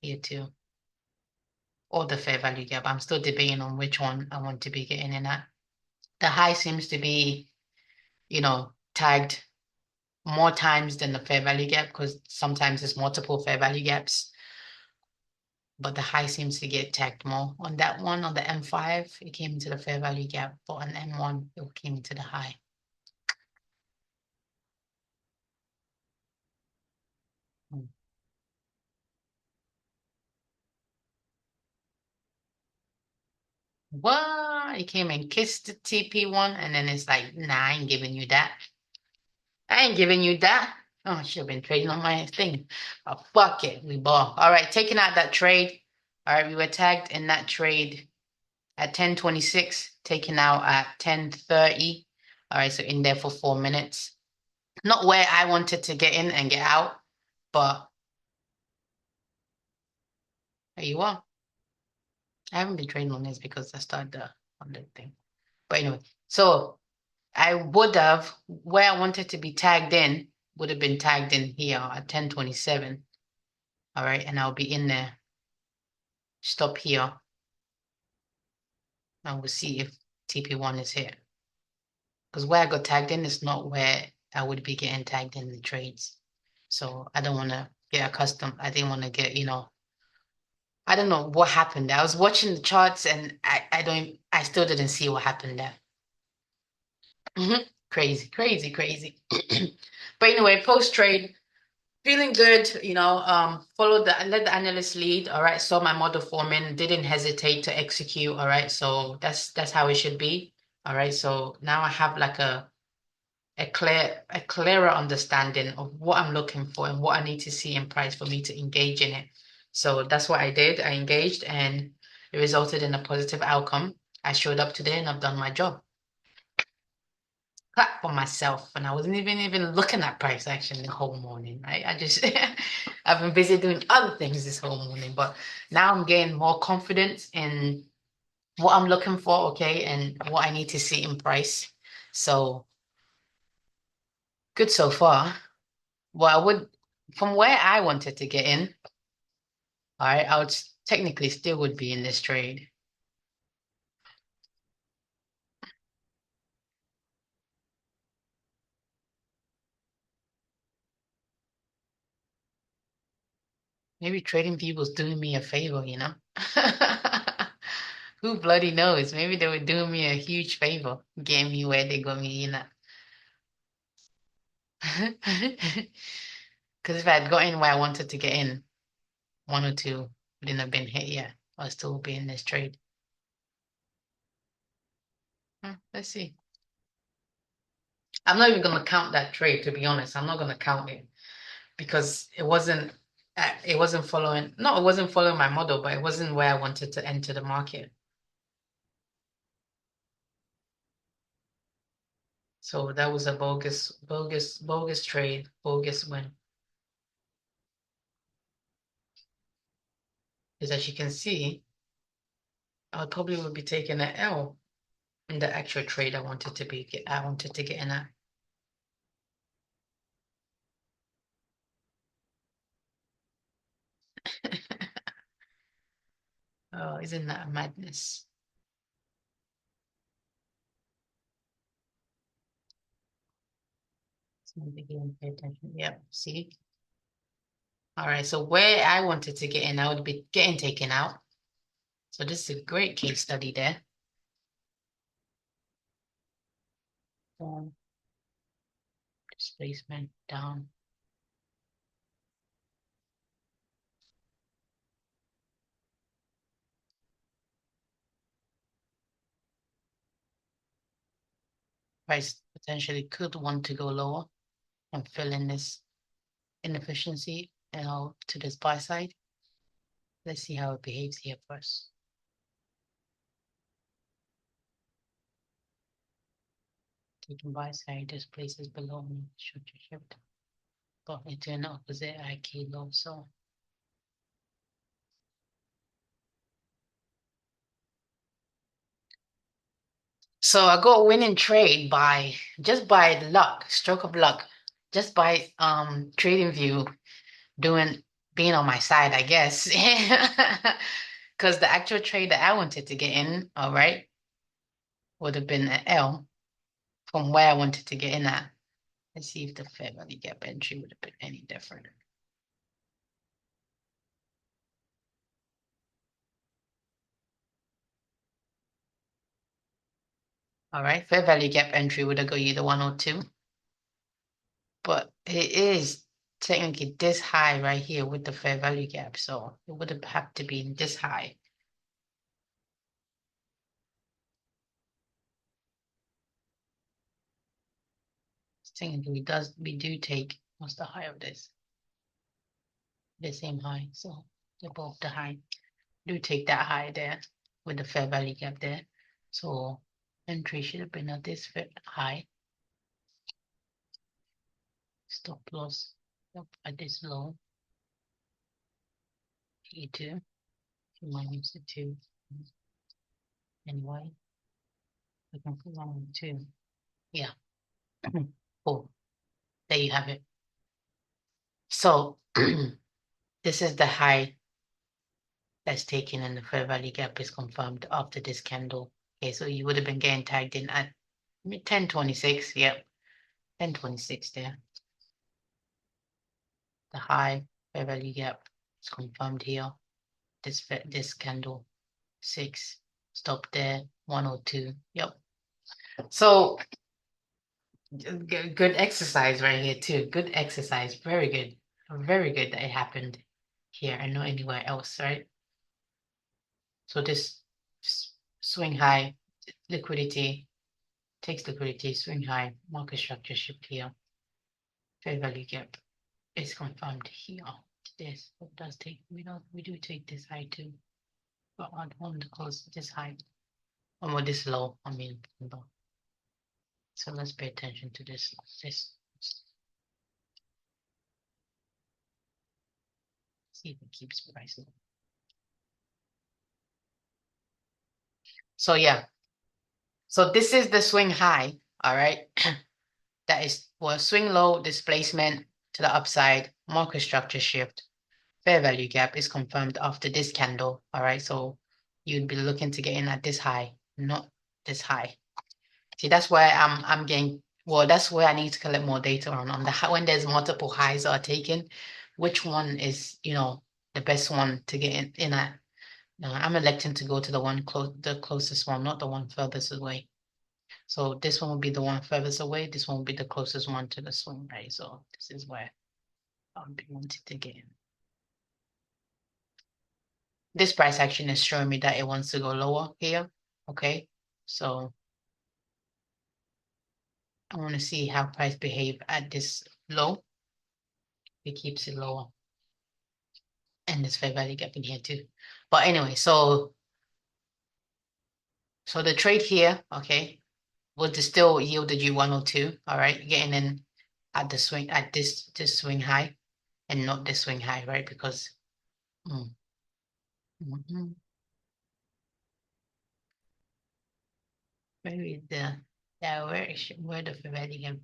here too. Or the fair value gap. I'm still debating on which one I want to be getting in at. The high seems to be, tagged more times than the fair value gap because sometimes there's multiple fair value gaps. But the high seems to get tagged more. On that one, on the M5, it came into the fair value gap, but on M1, it came into the high. What? It came and kissed the TP1, and then it's like, nah, I ain't giving you that. I ain't giving you that. Oh, I should have been trading on my thing. Oh, fuck it. We ball. All right, taking out that trade. All right, we were tagged in that trade at 10:26, taken out at 10:30. All right, so in there for 4 minutes. Not where I wanted to get in and get out, but there you are. I haven't been trading on this because I started on the thing. But anyway, so I would have, where I wanted to be tagged in, would have been tagged in here at 10:27. All right, and I'll be in there. Stop here. And we'll see if TP1 is here. Because where I got tagged in is not where I would be getting tagged in the trades. So I don't want to get accustomed. I didn't want to get, I don't know what happened there. I was watching the charts and I still didn't see what happened there. Crazy, crazy, crazy. But anyway, post trade, feeling good, followed let the analyst lead. All right. Saw my model forming, didn't hesitate to execute. All right. So that's how it should be. All right. So now I have like a clearer understanding of what I'm looking for and what I need to see in price for me to engage in it. So that's what I did. I engaged and it resulted in a positive outcome. I showed up today and I've done my job. Clap for myself, and I wasn't even looking at price action the whole morning, right? I just I've been busy doing other things this whole morning, but now I'm getting more confidence in what I'm looking for, okay, and what I need to see in price. So good so far. Well, I would, from where I wanted to get in, all right, I would technically still would be in this trade. Maybe Trading View's doing me a favor, you know? Who bloody knows? Maybe they were doing me a huge favor, getting me where they got me, you know? Because if I had gotten where I wanted to get in, one or two wouldn't have been hit yet. I'll still be in this trade. Let's see. I'm not even going to count that trade, to be honest. I'm not going to count it because it wasn't following, no, it wasn't following my model, but it wasn't where I wanted to enter the market. So that was a bogus trade, bogus win. Because as you can see, I probably would be taking an L in the actual trade I wanted to get in at. Oh, isn't that a madness? So again, pay attention. Yep, see? All right, so where I wanted to get in, I would be getting taken out. So this is a great case study there. Displacement down. Price potentially could want to go lower and fill in this inefficiency, to this buy side. Let's see how it behaves here first. Taking buy side, this place is below me, should you shift. But it's an opposite IK low, so I got a winning trade by just by luck, stroke of luck, just by trading view doing being on my side, I guess. Because the actual trade that I wanted to get in, all right, would have been an L from where I wanted to get in at. Let's see if the fair value gap entry would have been any different. All right, fair value gap entry would have got you the 102, but it is technically this high right here with the fair value gap, so it would have to be this high. Technically, we do take what's the high of this? The same high, so above the high. Do take that high there with the fair value gap there. So entry should have been at this high. Stop loss at this low. E2 minus the 2. Anyway, we can put 1 and 2. Yeah. Oh, there you have it. So this is the high that's taken and the fair value gap is confirmed after this candle. Okay, so you would have been getting tagged in at 1026. Yep, 1026 there. The high fair value gap is confirmed here. This candle 6 stop there 102. Yep. So Good exercise right here too. Good exercise. Very good. Very good that it happened here and not anywhere else, right? So this swing high, liquidity, takes liquidity, swing high, market structure shift here. Fair value gap is confirmed here. This does take, we do take this high too. But I want to close this high. Or this low, I mean low. So let's pay attention to this. See if it keeps price low. So yeah. So this is the swing high, all right? That is for swing low, displacement to the upside, market structure shift, fair value gap is confirmed after this candle, all right? So you'd be looking to get in at this high, not this high. See, that's where I'm getting, well, that's where I need to collect more data on the when there's multiple highs that are taken, which one is, the best one to get in at. I'm electing to go to the closest one, not the one furthest away. So this one will be the one furthest away. This one will be the closest one to the swing, right? So this is where I'll be wanting to get in. This price action is showing me that it wants to go lower here. Okay, so I want to see how price behave at this low. It keeps it lower. And this fair value gap in here too. But anyway, so the trade here, okay, would still yielded you 102. All right, getting in at the swing at this swing high and not this swing high, right? Because maybe where the fair value gap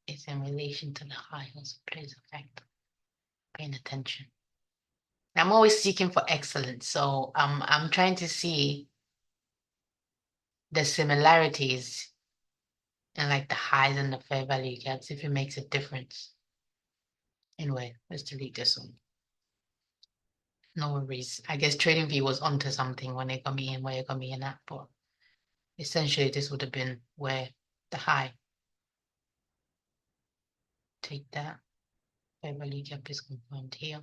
is in relation to the high also plays a factor. Paying attention. I'm always seeking for excellence, so I'm trying to see the similarities and like the highs and the fair value gaps if it makes a difference. Anyway, let's delete this one. No worries. I guess TradingView was onto something when it got me in where it got me in at, but essentially this would have been where the high. Take that. Fair value gap is confirmed here.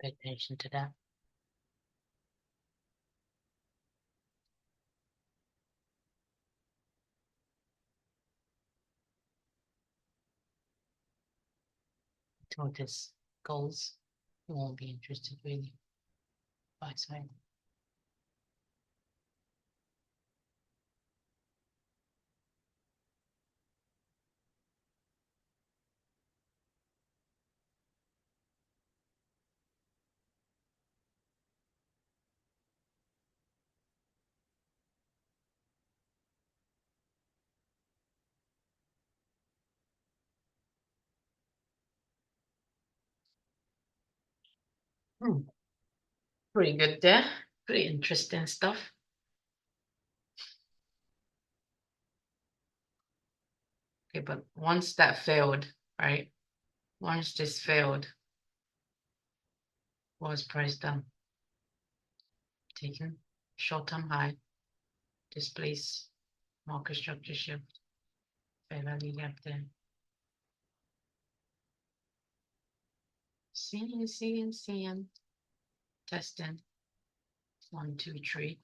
Pay attention to that. Until this goes, you won't be interested really. Buy side. Pretty good there. Pretty interesting stuff. Okay, but once that failed, right? Once this failed, what was price done? Taken short-term high, displace, market structure shift, fair value gap there. Seeing. Testing. 1, 2, 3.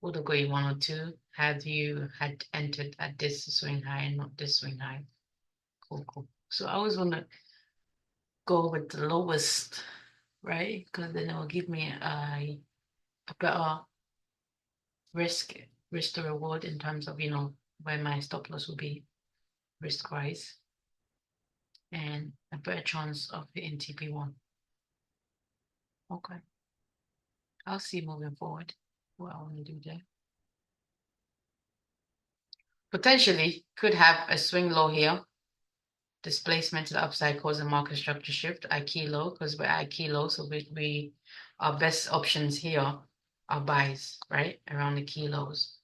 Would agree 102 had you had entered at this swing high and not this swing high. Cool. So I always want to go with the lowest, right? Because then it will give me a better risk to reward in terms of, where my stop loss will be risk wise and a better chance of hitting TP1. Okay. I'll see moving forward what I want to do there. potentially could have a swing low here. Displacement to the upside causing market structure shift. I key low because we're at key low, so we our best options here are buys, right? Around the key lows.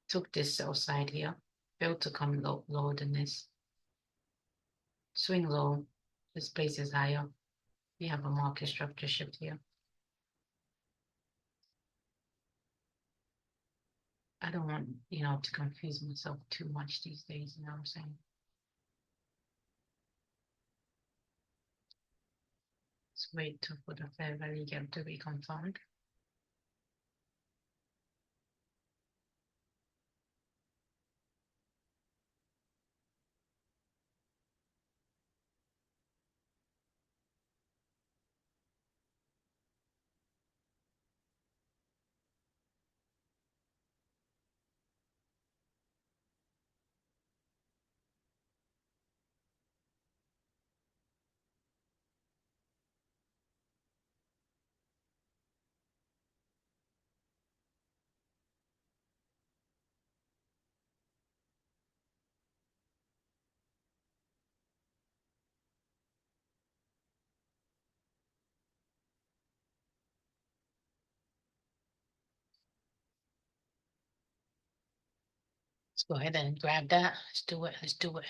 Took this sell side here, failed to come lower than this. Swing low, this place is higher. We have a market structure shift here. I don't want, to confuse myself too much these days, you know what I'm saying? Let's wait for the fair value gap to be confirmed. Let's go ahead and grab that. Let's do it. Let's do it.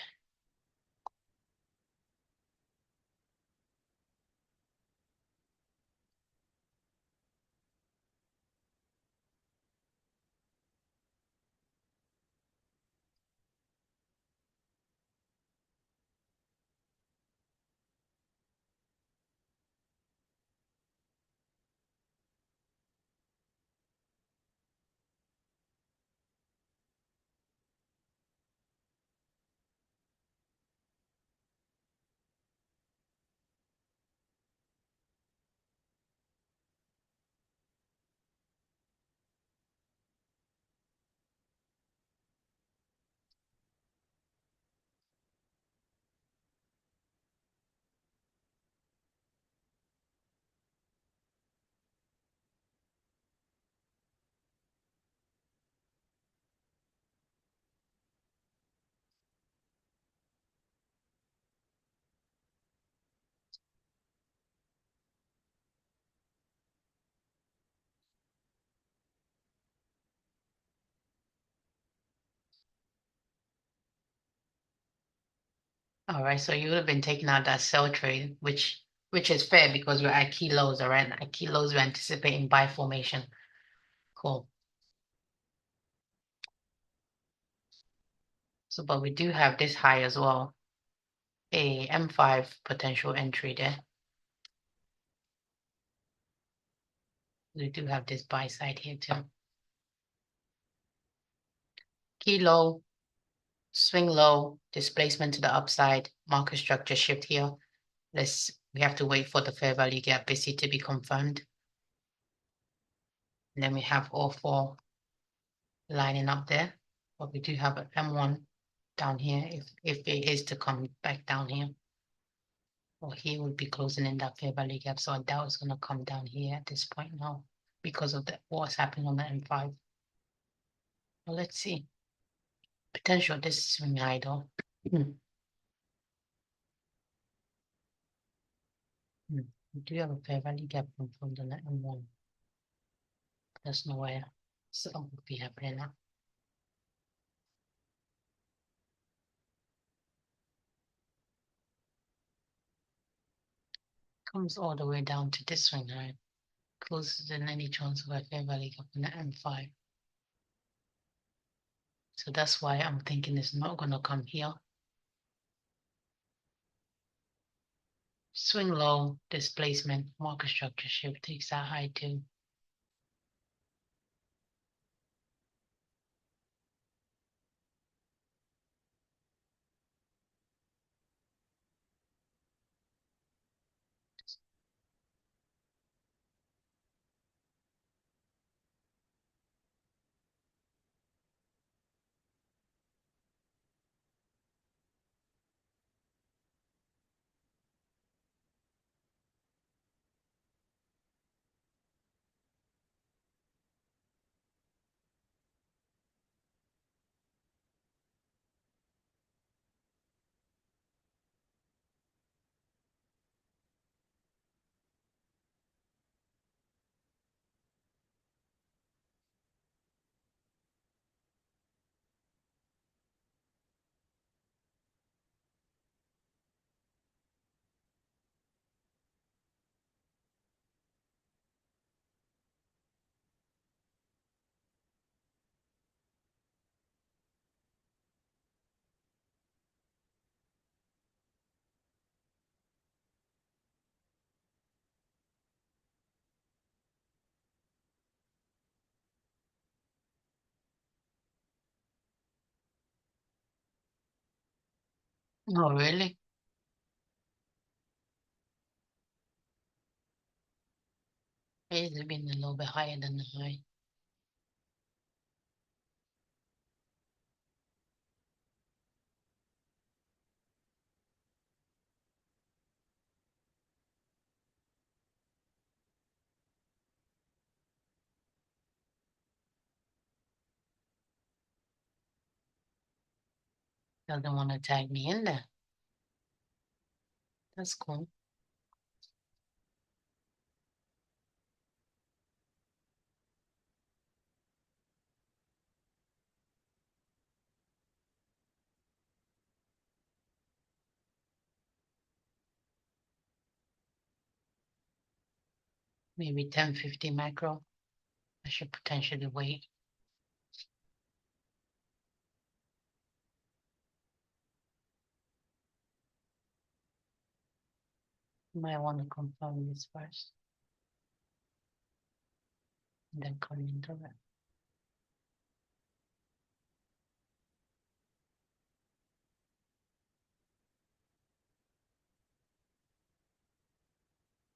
All right, so you would have been taking out that sell trade, which is fair because we're at key lows, all right? At key lows, we're anticipating buy formation. Cool. So, but we do have this high as well, a M5 potential entry there. We do have this buy side here too. Key low, swing low, displacement to the upside, market structure shift here. We have to wait for the fair value gap busy to be confirmed. And then we have all four lining up there. But we do have an M1 down here if it is to come back down here. Or he will be closing in that fair value gap. So I doubt it's gonna come down here at this point now because of what's happening on the M5. Well, let's see. Potential this swing high though. We do have a fair value gap confirmed on the M1. There's nowhere. So would be happening now. Comes all the way down to this one, right? Closer than any chance of a fair value gap on the M5. So that's why I'm thinking it's not gonna come here. Swing low, displacement, market structure shift takes that high too. Oh, really? It's been a little bit higher than the high. Doesn't want to tag me in there. That's cool. Maybe 1050 macro. I should potentially wait. Might want to confirm this first, and then come into it.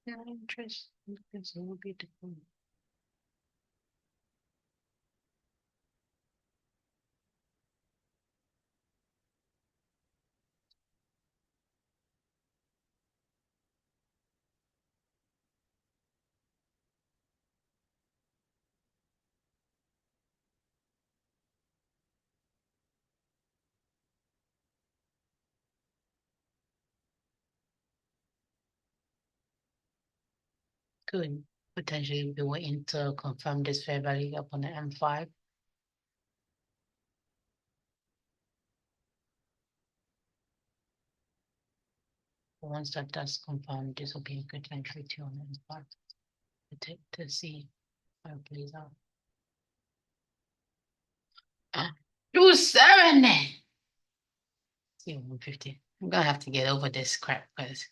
Yeah, interest. This will be the Could potentially be waiting to confirm this fair value up on the M5. Once that does confirm, this will be a good entry too on the M5 to see how it plays out. 27. See 150. I'm gonna have to get over this crap because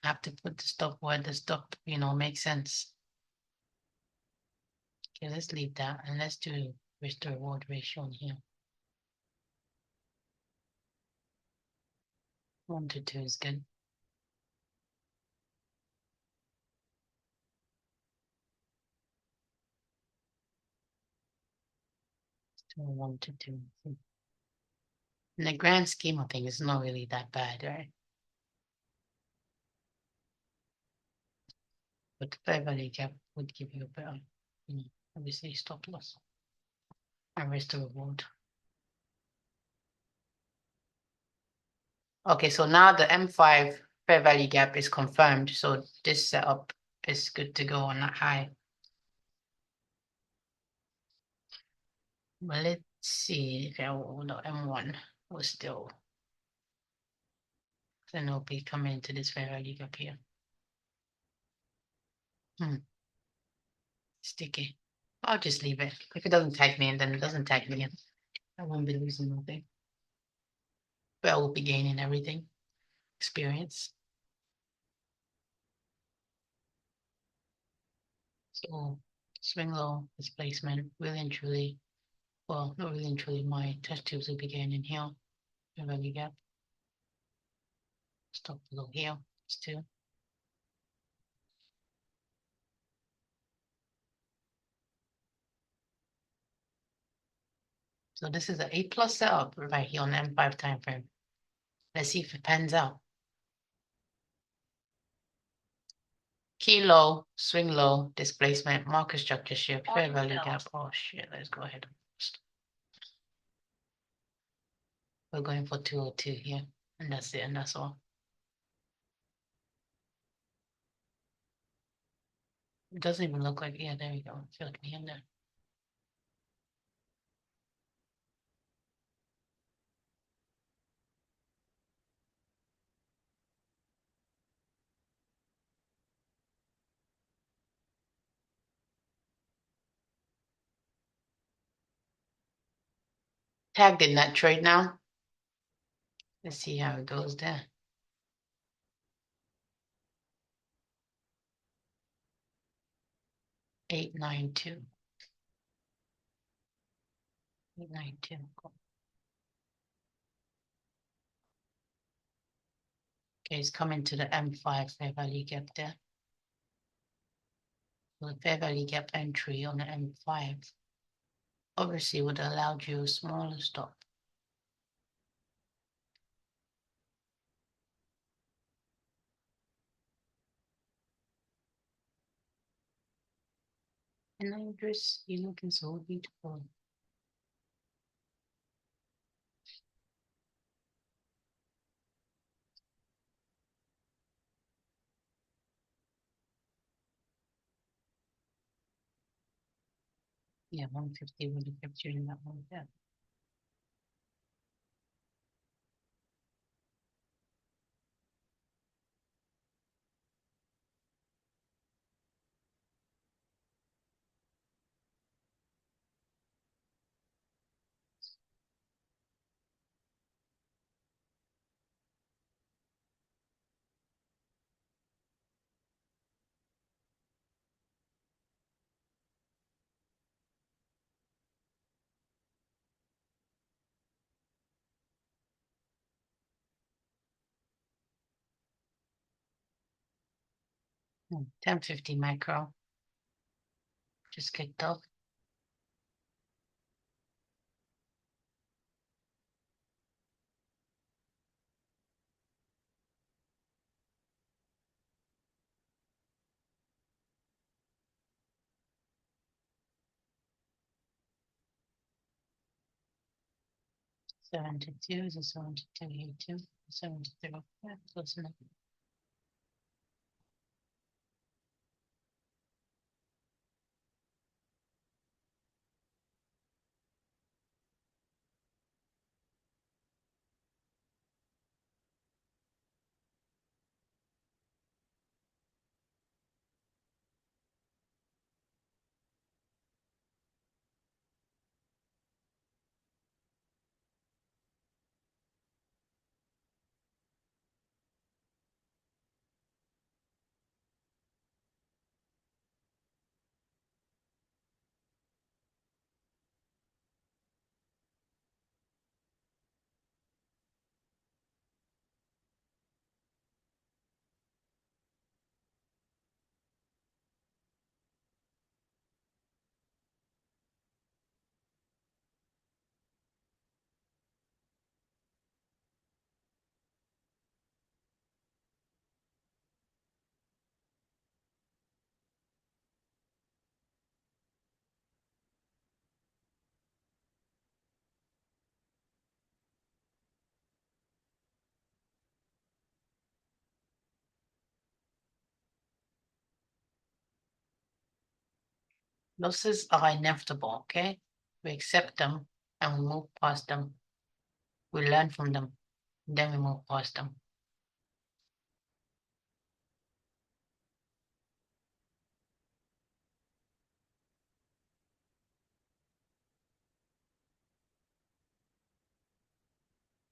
I have to put the stop where the stop, makes sense. Okay, let's leave that and let's do risk to reward ratio on here. 1 to 2 is good. So 1 to 2. In the grand scheme of things, it's not really that bad, right? But the fair value gap would give you a better, obviously stop loss and risk to reward. Okay, so now the M5 fair value gap is confirmed. So this setup is good to go on that high. Well, let's see if the M1 was still, then it'll be coming into this fair value gap here. Sticky. I'll just leave it. If it doesn't tag me in, then it doesn't tag me in. I won't be losing nothing. But I will be gaining everything. Experience. So swing low, displacement, really and truly. Well, not really and truly, my test tubes will be gaining here. Fair value gap. Stop below here. Still. So this is an A plus setup right here on the M5 time frame. Let's see if it pans out. Key low, swing low, displacement, market structure shift, fair value gap. Oh shit, let's go ahead. We're going for 202 here, and that's it, and that's all. It doesn't even look like, yeah, there we go. Filled me in there. Tagged in that trade now. Let's see how it goes there. 892. 892. Cool. Okay, it's coming to the M5 Fair Valley Gap there. So the Fair Valley Gap entry on the M5 obviously would have allowed you a smaller stop. And Idris, you're looking so beautiful. Yeah, 150 would have kept you in that one there. Hmm, 1050 micro. Just kicked off. Seventy-two is a 7282, 73. Yeah, close enough. Losses are inevitable, okay? We accept them and we move past them. We learn from them, then we move past them.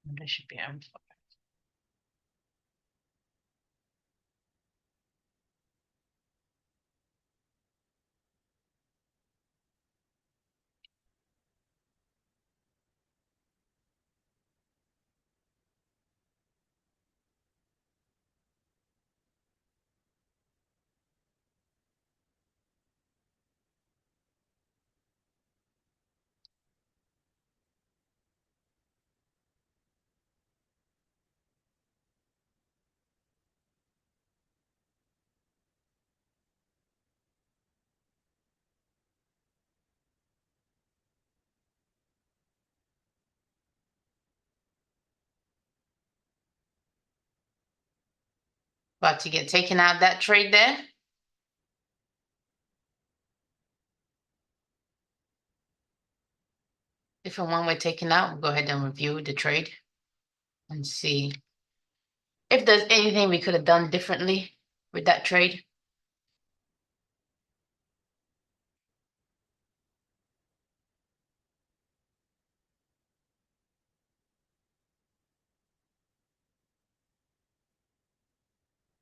And there should be M5. About to get taken out that trade there. If and when we're taken out, we'll go ahead and review the trade and see if there's anything we could have done differently with that trade.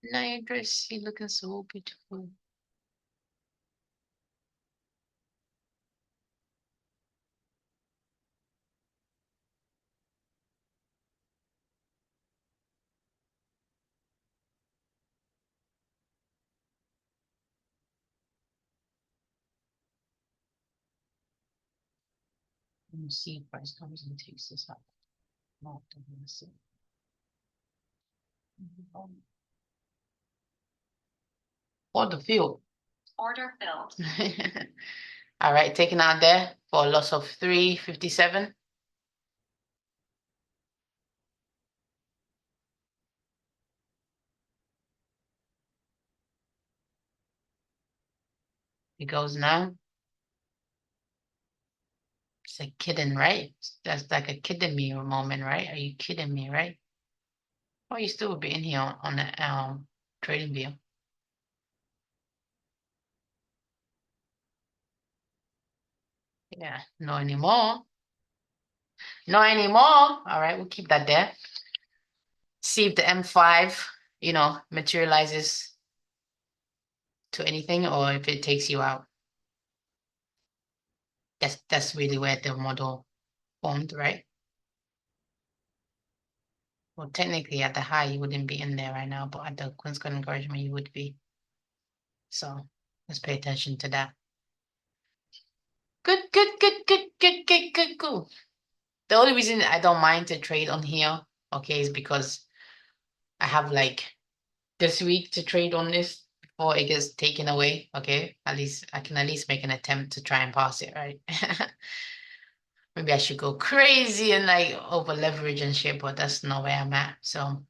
Night dress, you're looking so beautiful. Let me see if price comes and takes this up. No, doesn't see. Order field. Order filled. All right, taken out there for a loss of 357. It goes now. It's a kidding, right? That's like a kidding me moment, right? Are you kidding me, right? Oh, you still would be in here on the trading view. Yeah, no anymore. No anymore. All right, we'll keep that there. See if the M5, materializes to anything or if it takes you out. That's really where the model formed, right? Well, technically at the high, you wouldn't be in there right now, but at the Queen's Court encouragement, you would be. So let's pay attention to that. Good, good, good, good, good, good, good, good. The only reason I don't mind to trade on here, okay, is because I have like this week to trade on this before it gets taken away. Okay, at least I can at least make an attempt to try and pass it, right? Maybe I should go crazy and like over leverage and shit, but that's not where I'm at. So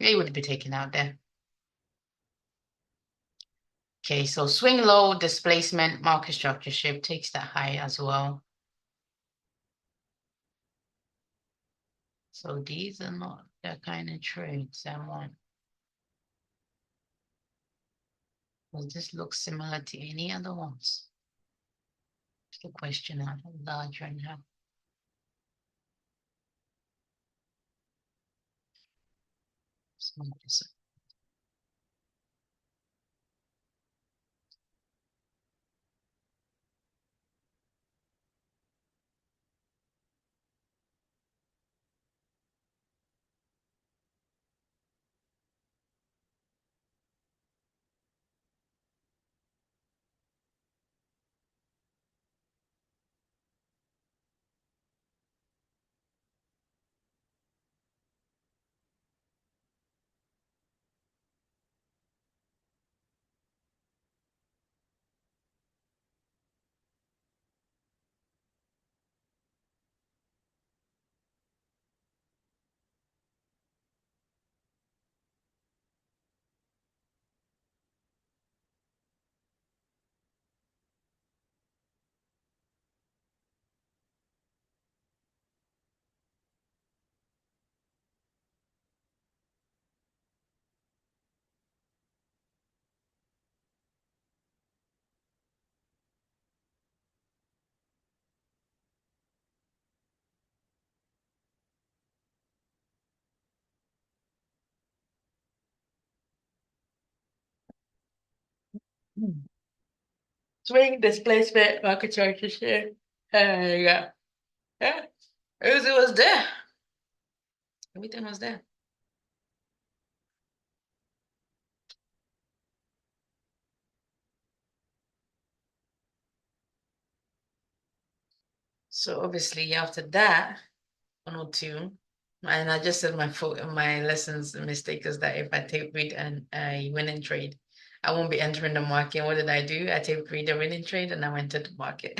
it would be taken out there. Okay, so swing low, displacement, market structure shift takes that high as well. So these are not the kind of trades I want. Does this look similar to any other ones? It's the question out large right now. Swing displacement, market structure shift. Yeah. Yeah. It was there. Everything was there. So obviously after that, 102, and I just said my lessons mistake is that if I take read and I win in trade, I won't be entering the market. What did I do? I take read a winning trade and I went to the market.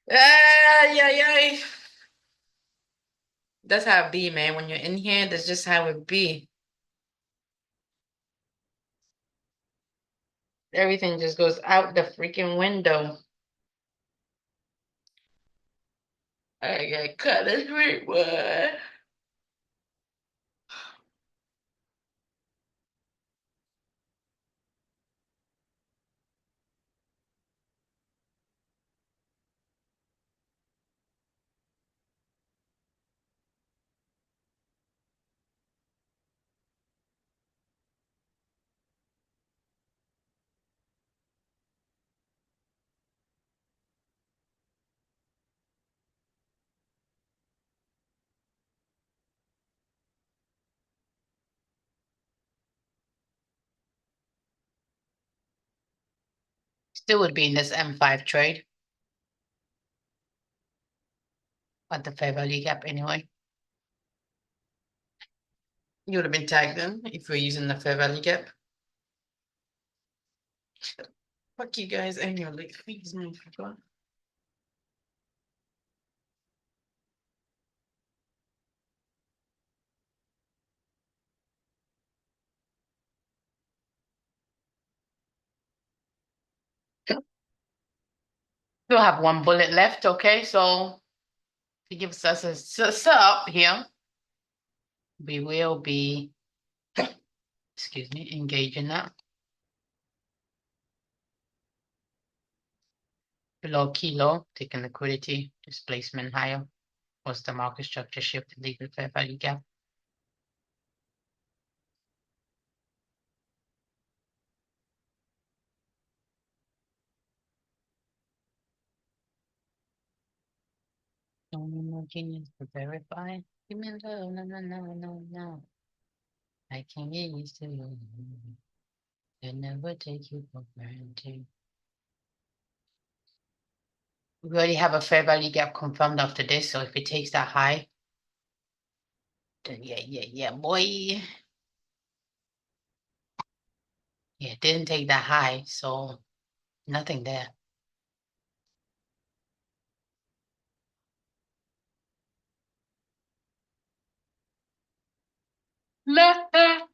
Yeah, yeah. That's how it be, man. When you're in here, that's just how it be. Everything just goes out the freaking window. I got cut a great one. Still would be in this M5 trade. at the Fair Value Gap anyway. You would have been tagged in if we're using the Fair Value Gap. Fuck you guys and your late fees, motherfucker. Still have one bullet left, okay? So it gives us a setup here. We will be, excuse me, engaging that. Below kilo, taking liquidity, displacement higher. What's the market structure shift, legal fair value gap? No genius to verify. Give me love, no, no, no, no, no. I can't get used to you. I never take you for granted. We already have a fair value gap confirmed after this, so if it takes that high, then yeah, boy. Yeah, it didn't take that high, so nothing there. Nothing.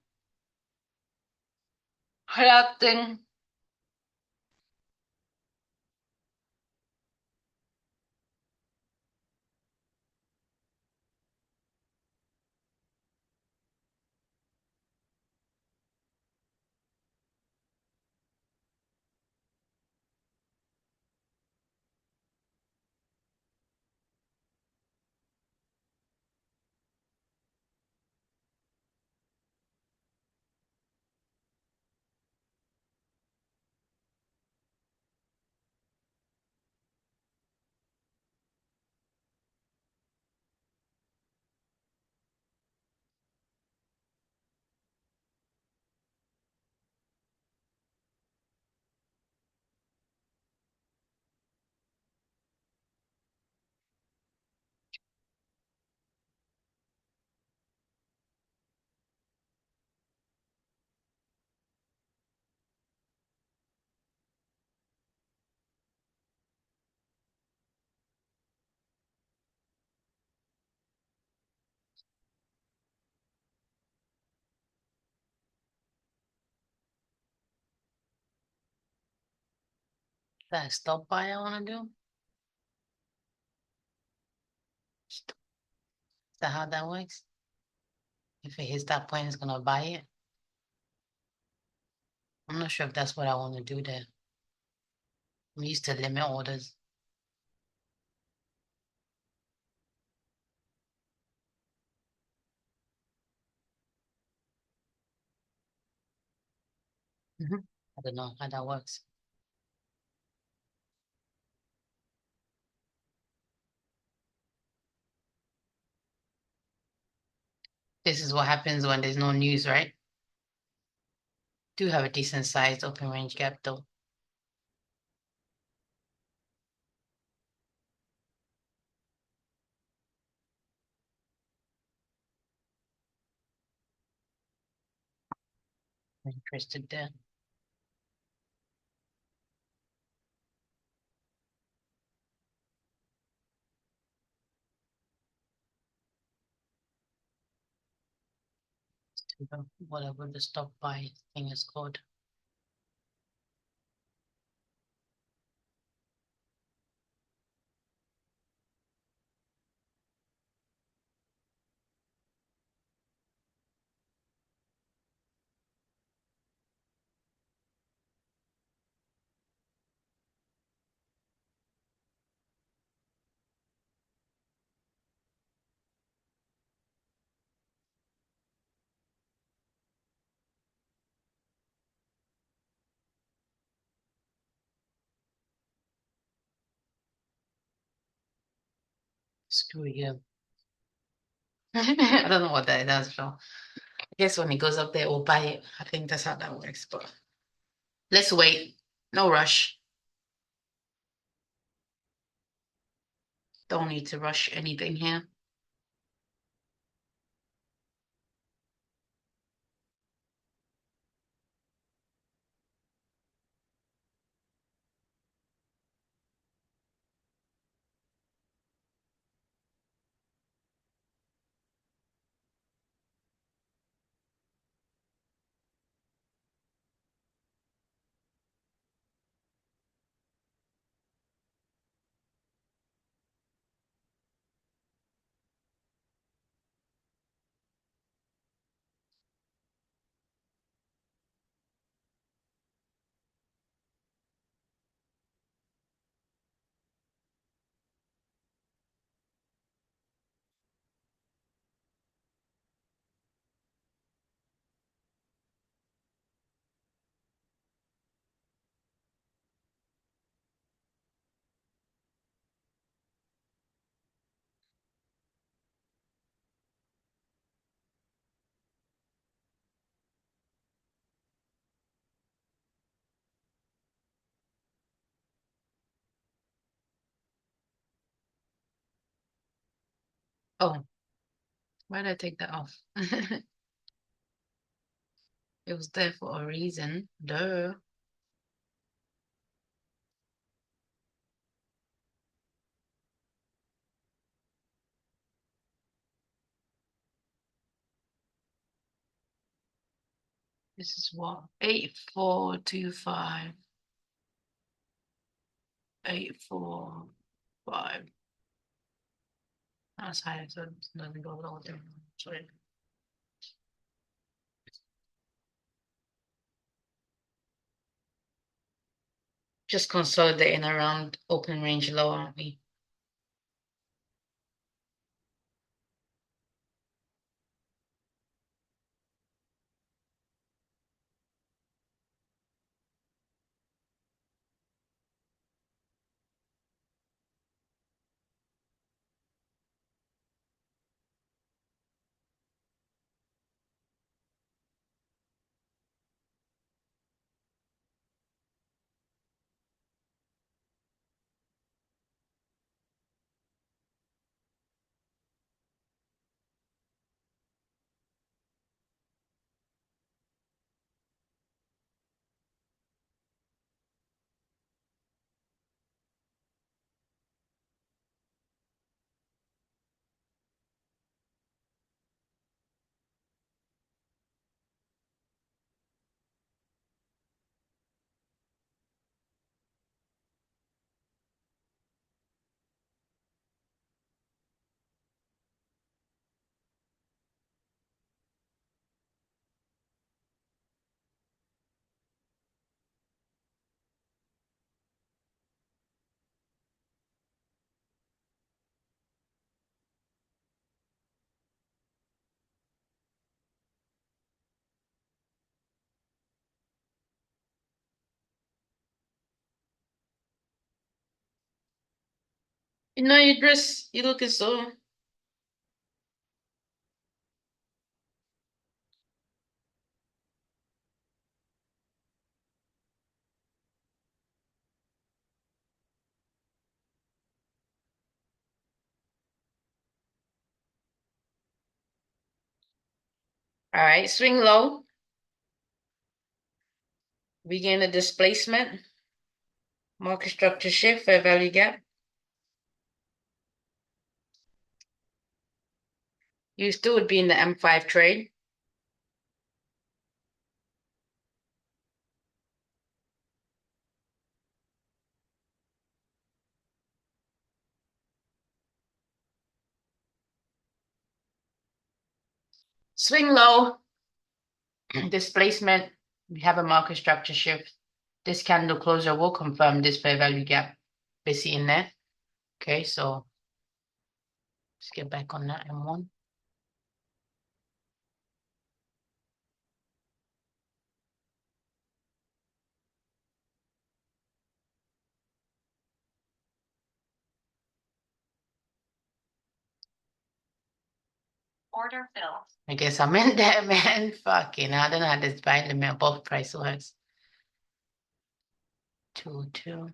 That stop buy I want to do. Is that how that works? If it hits that point, it's gonna buy it. I'm not sure if that's what I want to do there. I'm used to limit orders. I don't know how that works. This is what happens when there's no news, right? Do have a decent sized open range gap though. I'm interested there. Whatever the stop buy thing is called. Screw you. I don't know what that does, so I guess when it goes up there, we'll buy it. I think that's how that works, but let's wait. No rush. Don't need to rush anything here. Oh, why did I take that off? It was there for a reason. Duh. This is what? 8425. 845. That's high, so it doesn't go below there. Sorry. Just consolidating around open range low, aren't we? You know your dress, you looking so. All right, swing low. Begin the displacement. Market structure shift, fair value gap. You still would be in the M5 trade. Swing low. Displacement. We have a market structure shift. This candle closure will confirm this fair value gap. Busy in there. Okay, so let's get back on that M1. Order filled. I guess I'm in there, man. Fucking, I don't know how this buy limit above price works. 2, 2.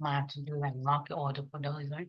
Might have to do like market order for those, right?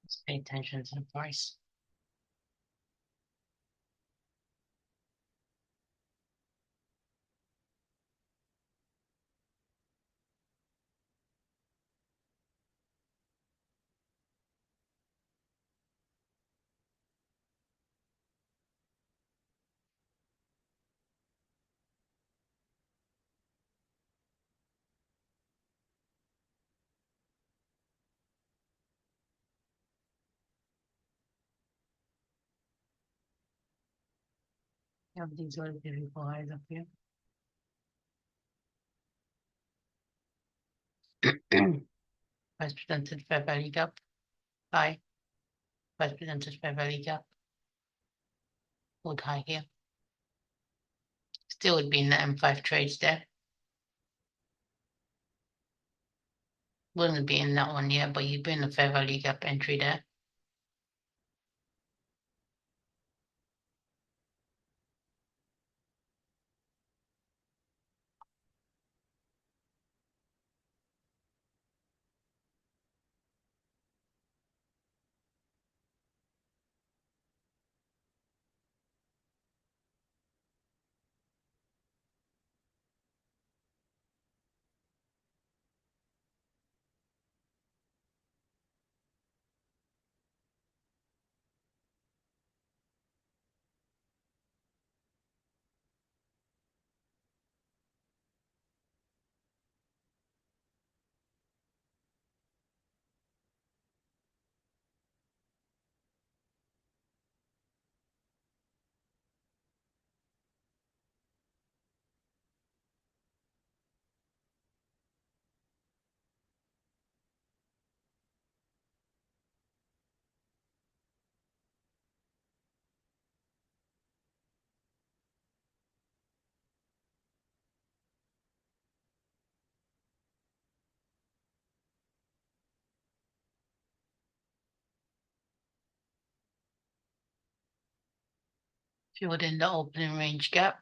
Let's pay attention to the price. You have these little beautiful eyes up here. Vice presented fair value gap. High. Vice presented fair value gap. Hold high here. Still would be in the M5 trades there. Wouldn't be in that one yet, but you'd be in the fair value gap entry there. Filled in the opening range gap.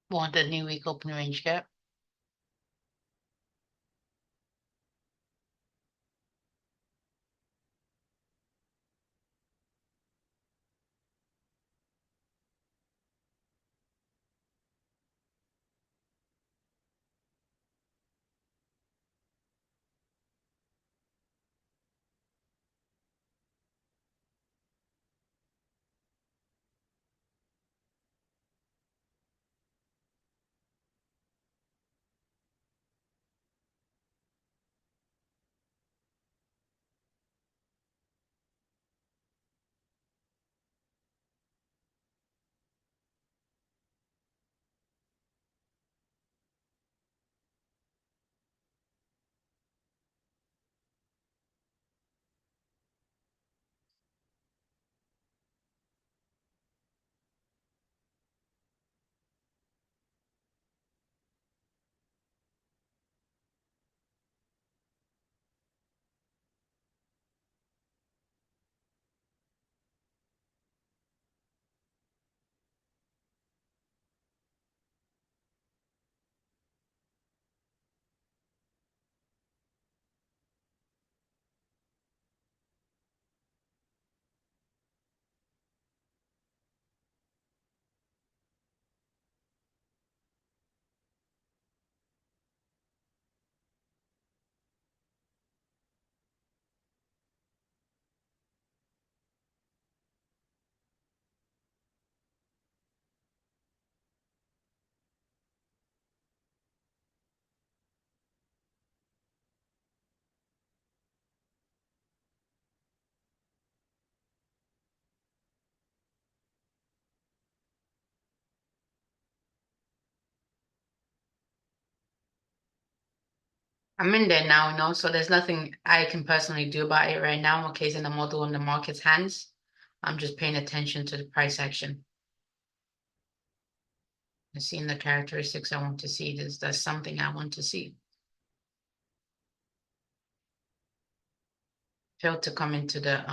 Want the new week opening range gap. I'm in there now, so there's nothing I can personally do about it right now. I'm casing the model in the market's hands. I'm just paying attention to the price action. And seeing the characteristics I want to see. That's something I want to see. Failed to come into the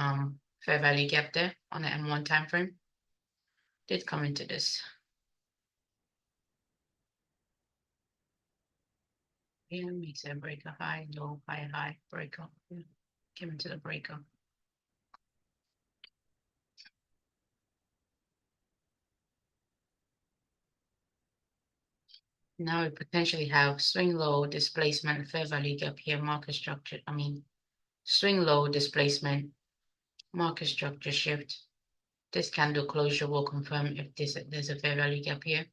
fair value gap there on the M1 time frame. Did come into this. Yeah, makes a breaker high, low, high, high, breaker. Yeah. Came into the breaker. Now we potentially have swing low, displacement, fair value gap here, market structure. Swing low, displacement, market structure shift. This candle closure will confirm if there's a fair value gap here.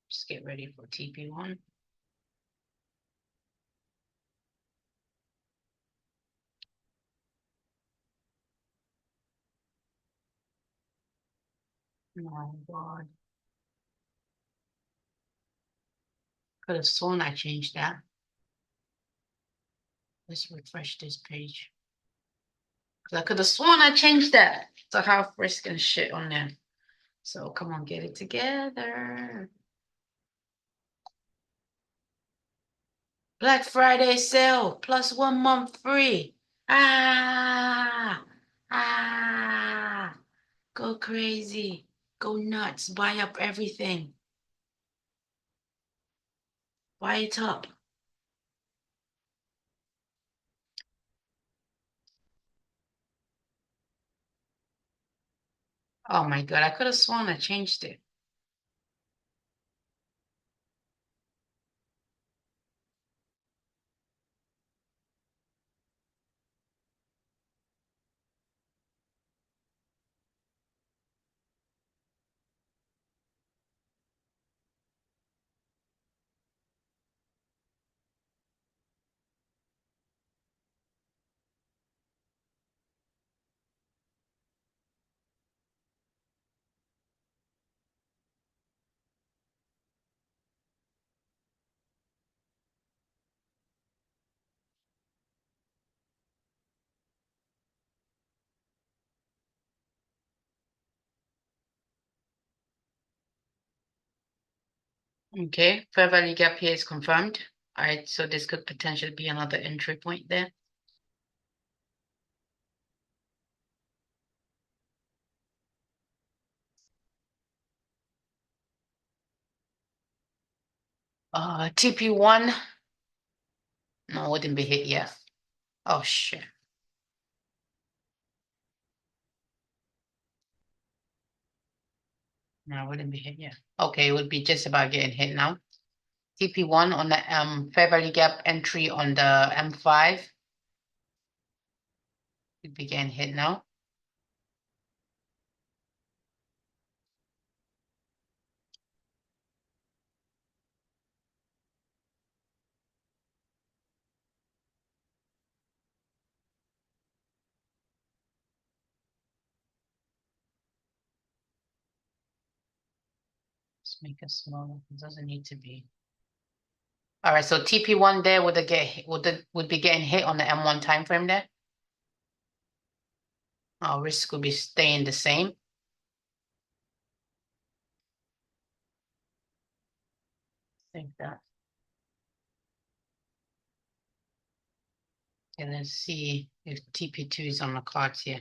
Just get ready for TP1. My God. Could have sworn I changed that. Let's refresh this page. I could have sworn I changed that to have risk and shit on there. So come on, get it together. Black Friday sale plus 1 month free. Ah, go crazy, go nuts, buy up everything. Buy it up. Oh my God, I could have sworn I changed it. Okay, fair value gap here is confirmed. All right, so this could potentially be another entry point there. TP1. No, it wouldn't be hit yet. Oh shit. No, it wouldn't be hit yet. Okay, it would be just about getting hit now. TP1 on the fair value gap entry on the M5. Would be getting hit now. Let's make it smaller. It doesn't need to be. All right, so TP1 there would be getting hit on the M1 time frame there. Our risk would be staying the same. Think that. And let's see if TP2 is on the cards here.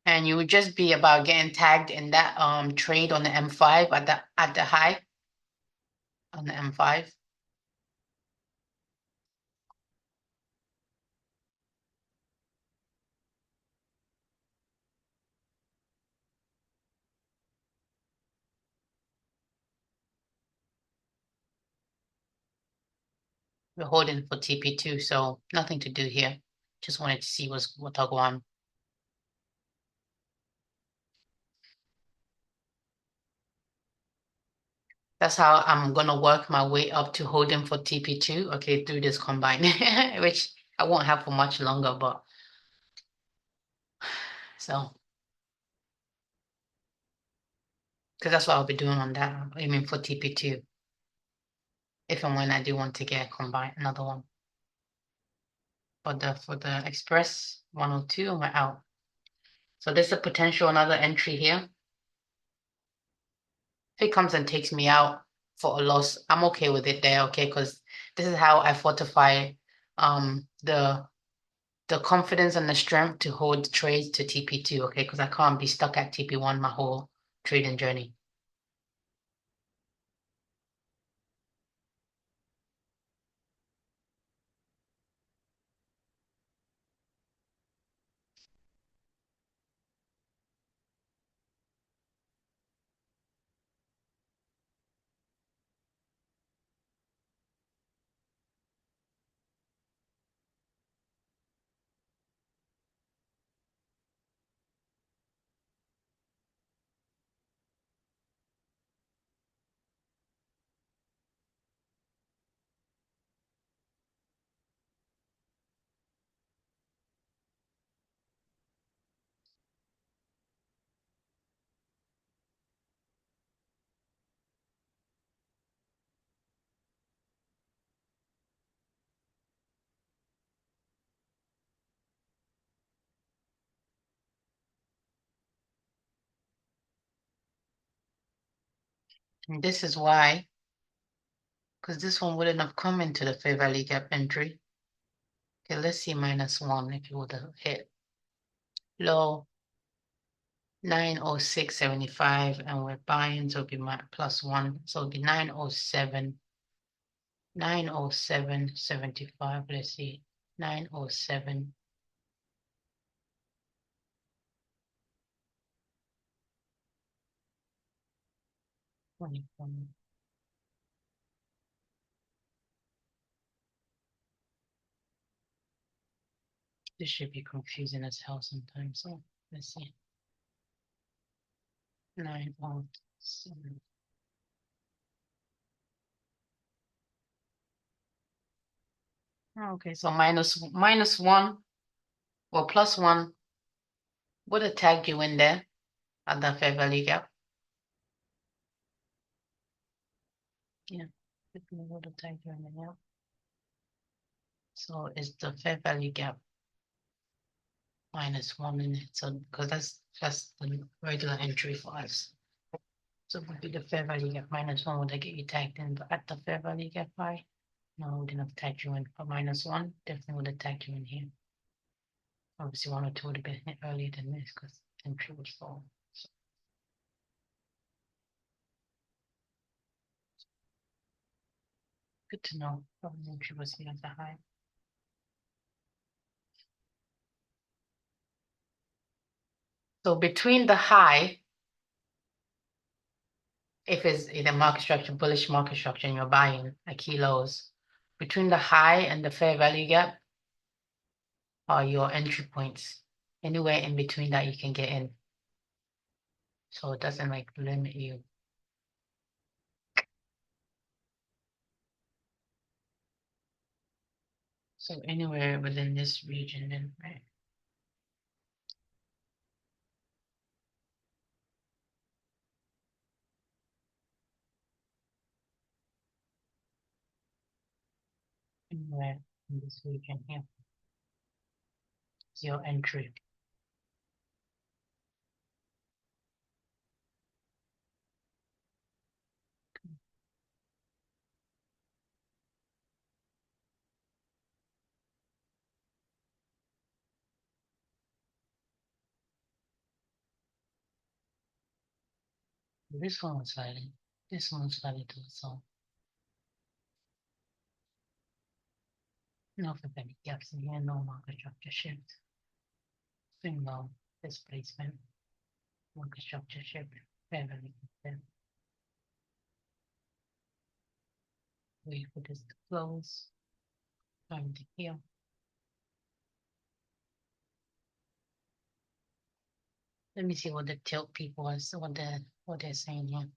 And you would just be about getting tagged in that trade on the M5 at the high on the M5. We're holding for TP2, so nothing to do here. Just wanted to see what's going on. That's how I'm gonna work my way up to holding for TP2, okay, through this combine, which I won't have for much longer, but so because that's what I'll be doing on that, aiming for TP2, if and when I do want to get a combine, another one. But for the Express 102, we're out. So there's a potential another entry here. If it comes and takes me out for a loss, I'm okay with it there, okay? Because this is how I fortify the confidence and the strength to hold trades to TP2, okay? Because I can't be stuck at TP1 my whole trading journey. And this is why, because this one wouldn't have come into the fair value gap entry. Okay, let's see -1 if you would have hit low 906.75 and we're buying, so it'll be my +1. So it'll be 907.75. Let's see, 907. This should be confusing as hell sometimes. So let's see. 907. Okay, so -1 or +1 would have tagged you in there at the fair value gap. Yeah, it would have tagged you in there. So it's the fair value gap -1 in it. So because that's the regular entry for us. So it would be the fair value gap -1 would get you tagged in, but at the fair value gap high, no, we didn't have tagged you in for -1. Definitely would have tagged you in here. Obviously, 1 or 2 would have been hit earlier than this because entry was fall. So good to know. Probably entry was here at the high. So between the high, if it's either market structure, bullish market structure, and you're buying a key lows, between the high and the fair value gap are your entry points. Anywhere in between that you can get in. So it doesn't like limit you. So anywhere within this region then, right? Anywhere in this region here is your entry. This one was slightly, this one was slightly to the south. No for any gaps in here, no market structure shift. Swing low, displacement, market structure shift, fair value gap. Wait for this to close. Time to heal. Let me see what the tilt people is, what they're saying here.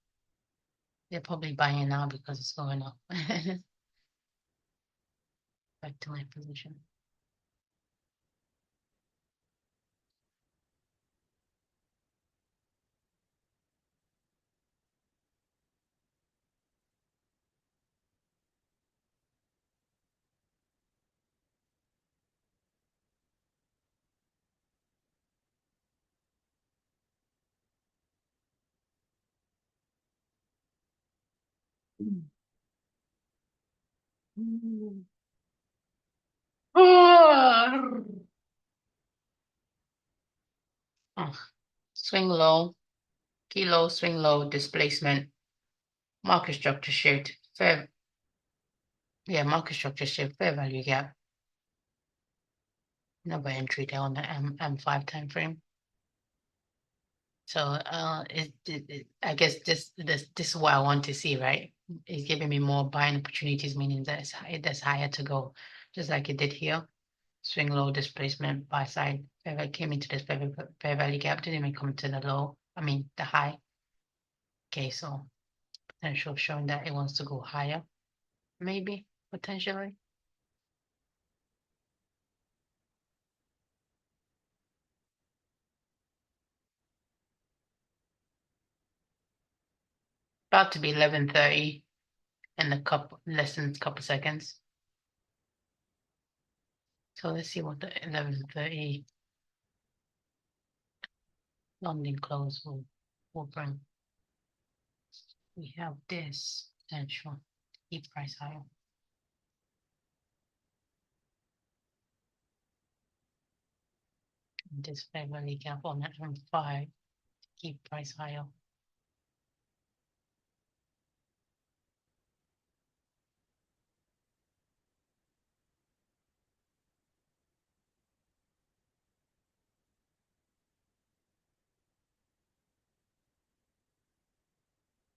They're probably buying now because it's going up. Back to my position. Oh, swing low, kilo, swing low, displacement, market structure shift, market structure shift, fair value gap. Number entry there on the M5 time frame. So I guess this is what I want to see, right? It's giving me more buying opportunities, meaning that that's higher to go, just like it did here. Swing low, displacement, buy side. Fair value came into this fair value gap, didn't even come to the low. I mean the high. Okay, so potential showing that it wants to go higher, maybe potentially. About to be 11:30 in a couple less than a couple seconds. So let's see what the 11:30 London close will bring. We have this potential to keep price higher. This fair value gap on that M5 to keep price higher.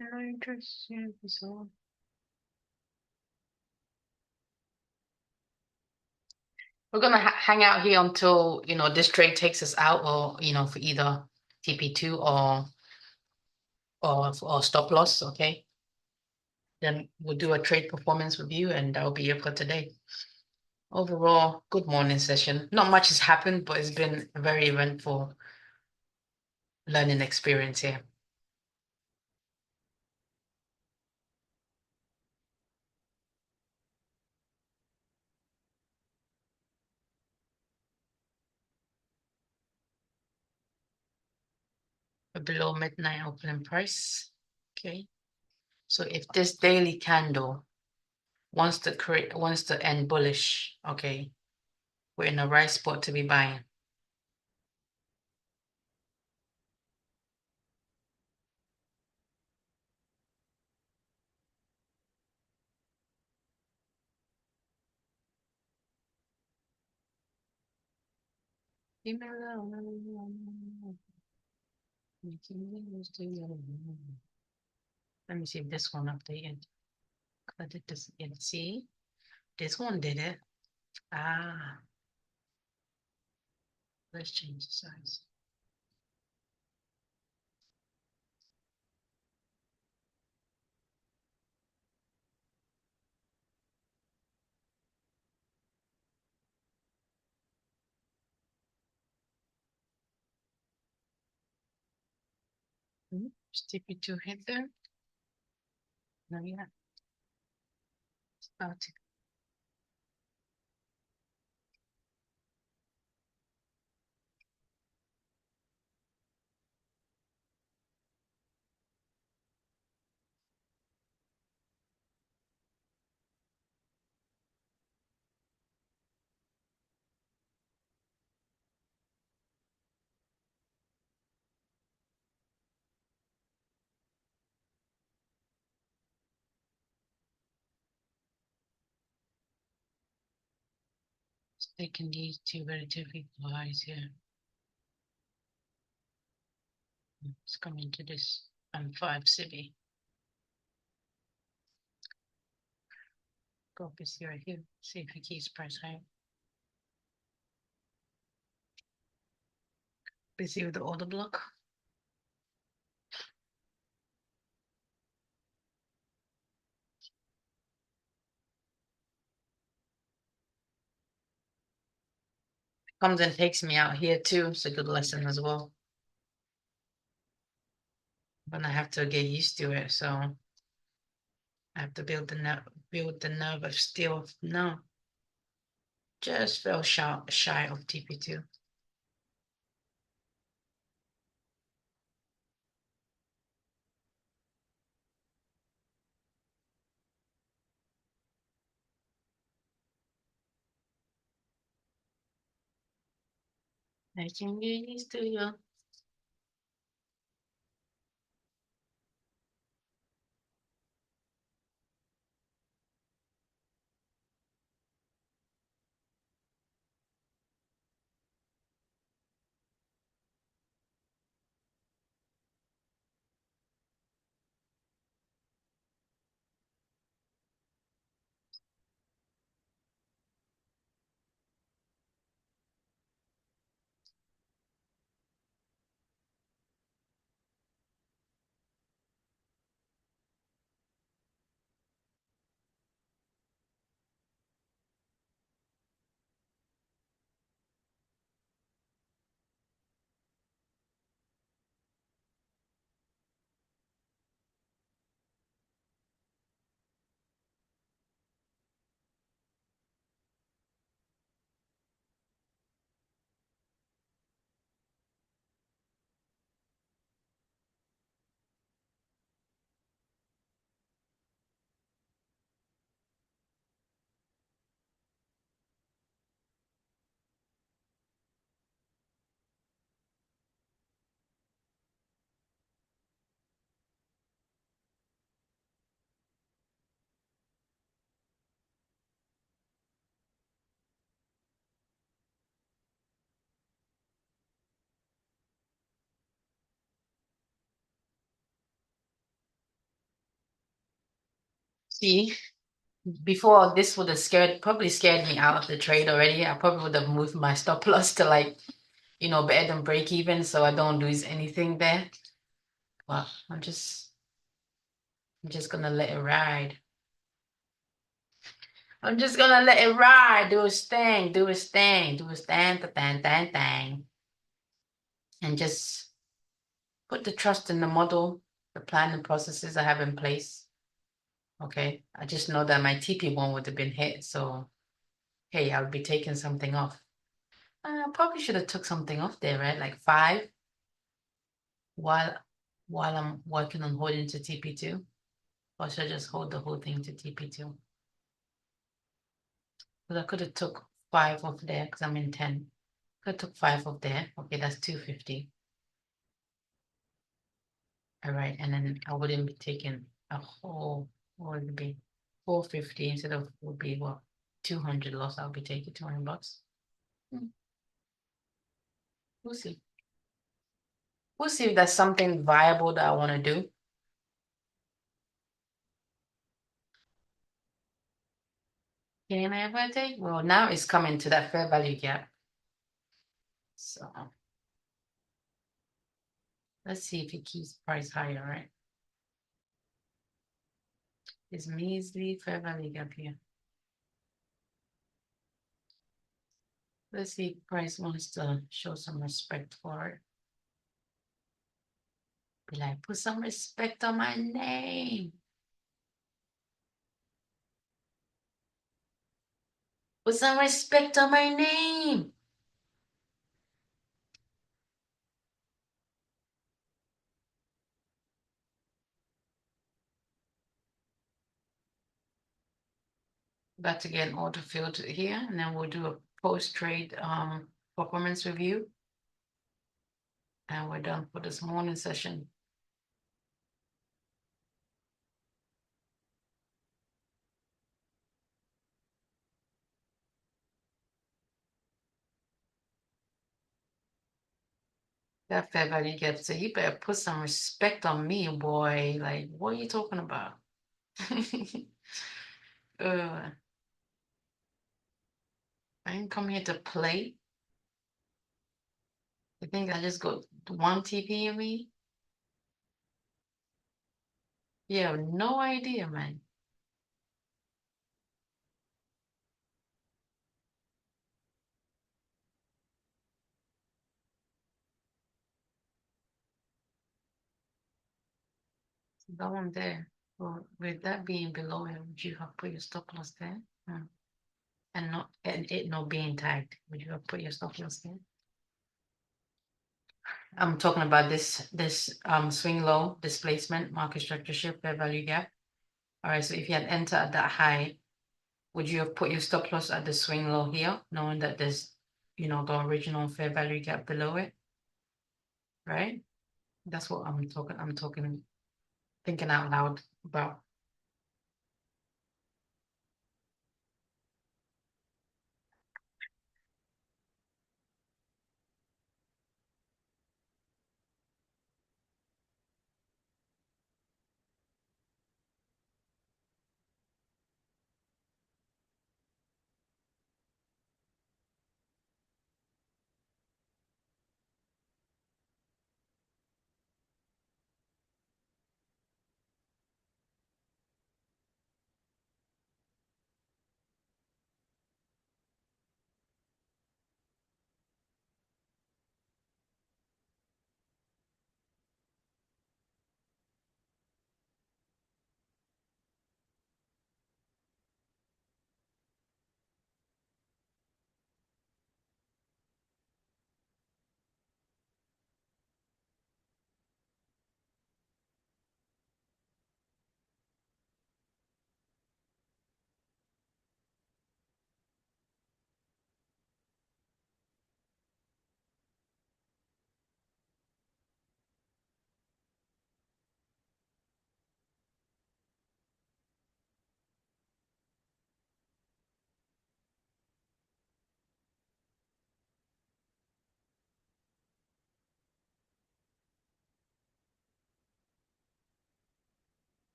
Very interesting. So we're gonna hang out here until this trade takes us out, or for either TP2 or stop loss. Okay, then we'll do a trade performance review, and that'll be it for today. Overall, good morning session. Not much has happened, but it's been a very eventful learning experience here. Below midnight opening price. Okay, so if this daily candle wants to end bullish, okay, we're in the right spot to be buying. Let me see if this one updated. I did this again. See, this one did it. Ah, let's change the size. TP2 hit there. No, yeah. It's about to. Taking these two relatively highs here. Let's come into this M5 city. Go up this right here. See if it keeps price high. Busy with the order block. comes and takes me out here too. It's a good lesson as well. But I have to get used to it, so I have to build the nerve of steel. No, just fell shy of TP2. I can get used to you. See, before this would have probably scared me out of the trade already. I probably would have moved my stop loss to like, better than break even, so I don't lose anything there. But I'm just gonna let it ride. I'm just gonna let it ride, do its thing, do its thing, do its thing, thing, thing, thing, and just put the trust in the model, the plan and processes I have in place. Okay, I just know that my TP1 would have been hit, so hey, I'll be taking something off. I probably should have took something off there, right? Like 5 while I'm working on holding to TP2, or should I just hold the whole thing to TP2? Because I could have took 5 off there because I'm in 10. Could have took 5 off there. Okay, that's 250. All right, and then I wouldn't be taking a whole, what would it be? 450 instead of would be what? 200 loss. I'll be taking $200. We'll see. We'll see if that's something viable that I want to do. Can I ever take? Well, now it's coming to that fair value gap. So let's see if it keeps price higher, right? It's measly fair value gap here. Let's see if price wants to show some respect for it. Be like, put some respect on my name. Put some respect on my name. About to get an order filled here, and then we'll do a post-trade performance review. And we're done for this morning session. That fair value gap, so you better put some respect on me, boy. Like, what are you talking about? I didn't come here to play. You think I just got one TP in me? You have no idea, man. That one there. Well, with that being below it, would you have put your stop loss there? And not and it not being tagged, would you have put your stop loss there? I'm talking about this swing low displacement, market structure shift, fair value gap. All right, so if you had entered at that high, would you have put your stop loss at the swing low here, knowing that there's, the original fair value gap below it, right? That's what I'm talking, thinking out loud about.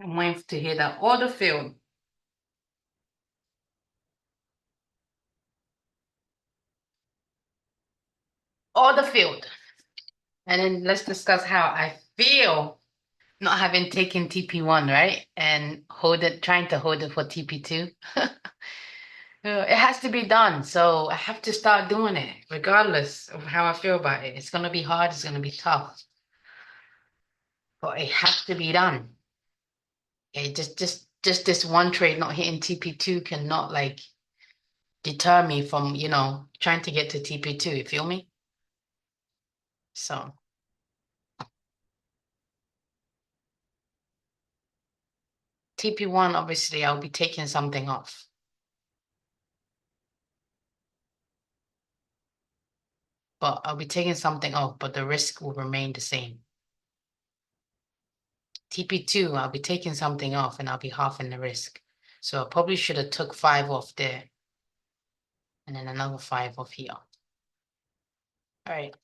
I'm waiting to hear that order field. Order field. And then let's discuss how I feel not having taken TP1, right? And trying to hold it for TP2. It has to be done. So I have to start doing it, regardless of how I feel about it. It's gonna be hard, it's gonna be tough. But it has to be done. Okay, just this one trade not hitting TP2 cannot like deter me from, trying to get to TP2, you feel me? So TP1, obviously, I'll be taking something off. But I'll be taking something off, but the risk will remain the same. TP2, I'll be taking something off and I'll be halving the risk. So I probably should have took 5 off there and then another 5 off here. All right.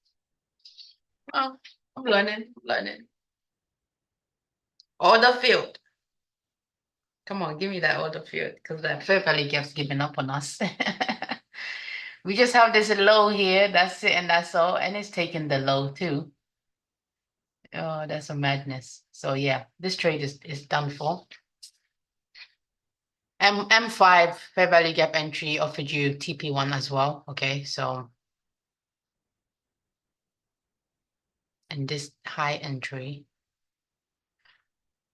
Well, I'm learning. Order field. Come on, give me that order field because that fair value gap's giving up on us. We just have this low here, that's it, and that's all. And it's taking the low too. Oh, that's a madness. So yeah, this trade is done for. M5 fair value gap entry offered you TP1 as well. Okay, so and this high entry.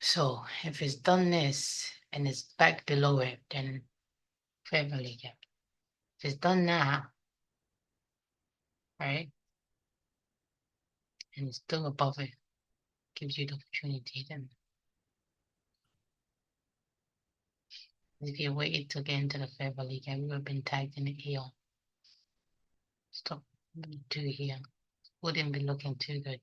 So if it's done this and it's back below it, then fair value gap. If it's done now, right? And it's still above it, gives you the opportunity then. If you waited to get into the fair value gap, you would have been tagged in the here. Stop do here. Wouldn't be looking too good.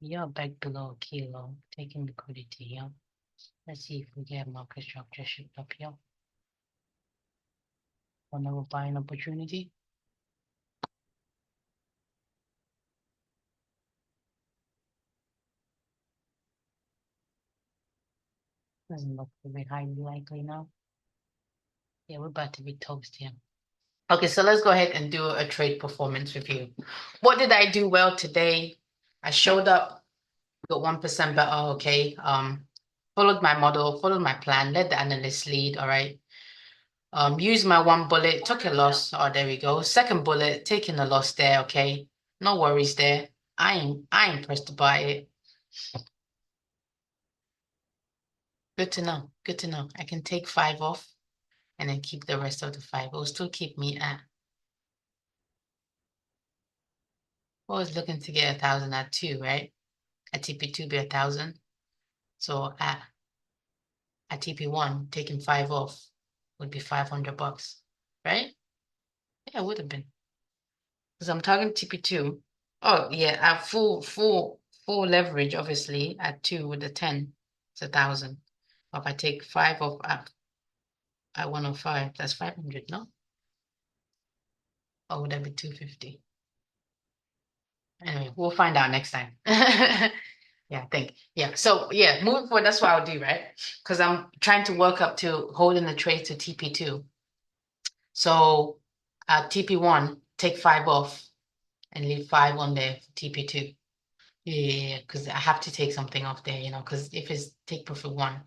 You're back below kilo, taking liquidity here. Let's see if we get market structure shift up here. Another buying opportunity. Doesn't look very highly likely now. Yeah, we're about to be toast here. Okay, so let's go ahead and do a trade performance review. What did I do well today? I showed up, got 1% better, okay. Followed my model, followed my plan, let the analyst lead, all right. Used my one bullet, took a loss. Oh, there we go. Second bullet, taking a loss there, okay. No worries there. I ain't pressed to buy it. Good to know. Good to know. I can take 5 off and then keep the rest of the 5. It will still keep me at. I was looking to get 1,000 at 2, right? At TP2 be 1,000. So at TP1, taking 5 off would be $500, right? Yeah, it would have been. Because I'm targeting TP2. Oh yeah, at full leverage, obviously at 2 with the 10, it's 1,000. If I take 5 off at 105, that's 500, no? Or would that be 250? Anyway, we'll find out next time. Yeah, I think. Yeah. So yeah, moving forward, that's what I'll do, right? Because I'm trying to work up to holding the trade to TP2. So at TP1, take 5 off and leave 5 on there for TP2. Yeah, because I have to take something off there, because if it's take profit 1,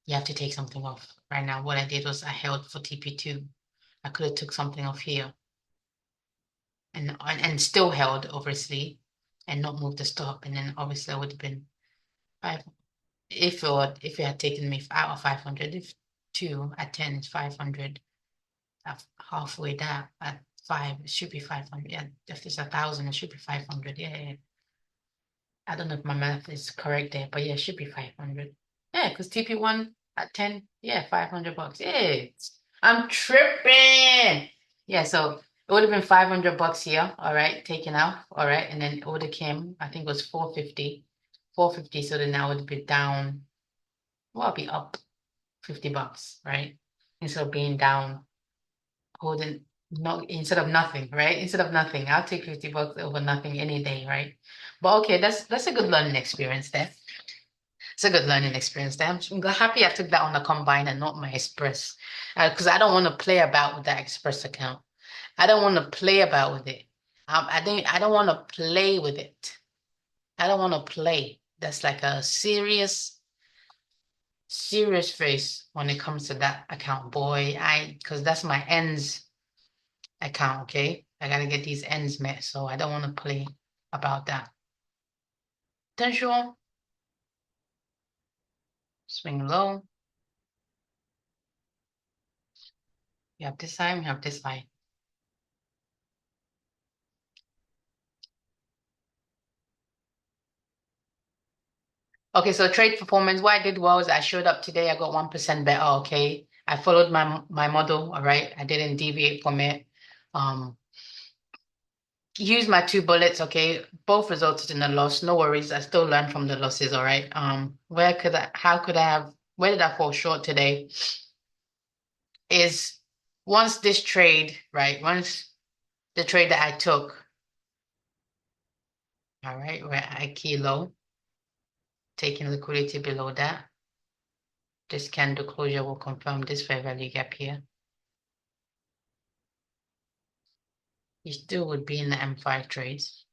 you have to take something off. Right now, what I did was I held for TP2. I could have took something off here and still held, obviously, and not moved the stop. And then obviously I would have been 5. If it had taken me out of 500, if 2 at 10 is 500, halfway there at 5, it should be 500. Yeah, if it's 1,000, it should be 500. Yeah. I don't know if my math is correct there, but yeah, it should be 500. Yeah, because TP1 at 10, yeah, $500. Yeah, I'm tripping. Yeah, so it would have been $500 here, all right, taken out, all right, and then it would have came, I think it was 450, 450. So then I would be down, well, I'll be up $50, right? Instead of being down, holding no instead of nothing, right? Instead of nothing, I'll take $50 over nothing any day, right? But okay, that's a good learning experience there. It's a good learning experience there. I'm happy I took that on the combine and not my express, because I don't want to play about with that express account. I don't want to play about with it. I don't want to play with it. I don't want to play. That's like a serious face when it comes to that account, boy. Because that's my ends account, okay? I gotta get these ends met, so I don't want to play about that. Potential. Swing low. You have this side, you have this side. Okay, so trade performance, what I did was I showed up today, I got 1% better, okay? I followed my model, all right? I didn't deviate from it. Used my 2 bullets, okay? Both resulted in a loss. No worries. I still learned from the losses, all right? Where did I fall short today? Is once this trade, right? Once the trade that I took, all right, where I key low, taking liquidity below that. This candle closure will confirm this fair value gap here. You still would be in the M5 trades.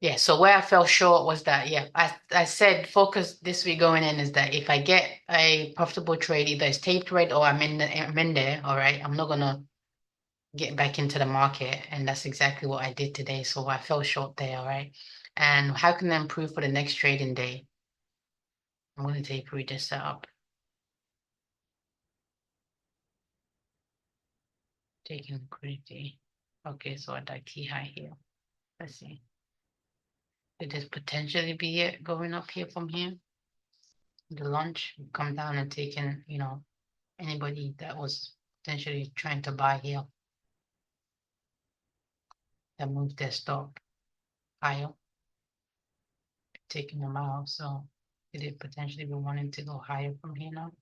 Yeah, so where I fell short was that, yeah, I said focus this week going in is that if I get a profitable trade, either it's tape trade or I'm in there, all right, I'm not gonna get back into the market. And that's exactly what I did today. So I fell short there, all right. And how can I improve for the next trading day? I'm gonna take read this setup. Taking liquidity. Okay, so at that key high here. Let's see. Could this potentially be it going up here from here? The launch come down and taking, anybody that was potentially trying to buy here that moved their stop higher, taking them out. So could it potentially be wanting to go higher from here now?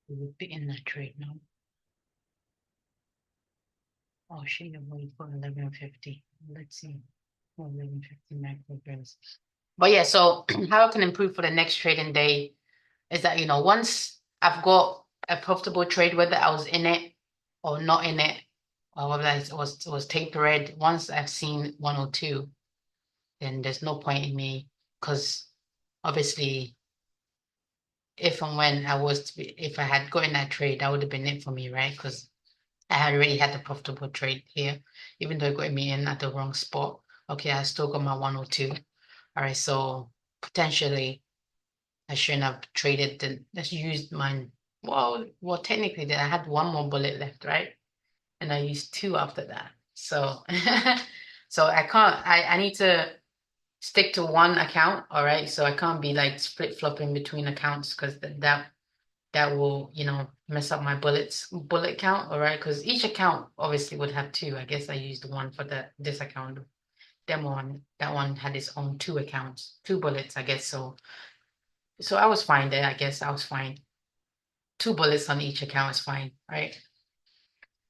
We would be in that trade now. Oh, she wait for 1150. Let's see. 1150 micrograms. But yeah, so how I can improve for the next trading day is that, once I've got a profitable trade, whether I was in it or not in it, or whether it was tape red, once I've seen 102, then there's no point in me, because obviously if and when if I had gotten that trade, that would have been it for me, right? Because I had already had the profitable trade here, even though it got me in at the wrong spot. Okay, I still got my 102. All right, so potentially I shouldn't have traded let's use mine. Well, technically, then I had one more bullet left, right? And I used two after that. So, so I can't. I need to stick to one account. All right, so I can't be like split flopping between accounts, because that will mess up my bullet count. All right, because each account obviously would have two. I guess I used one for this account. That one had its own two accounts, two bullets, I guess. So I was fine there. I guess I was fine. Two bullets on each account is fine, right?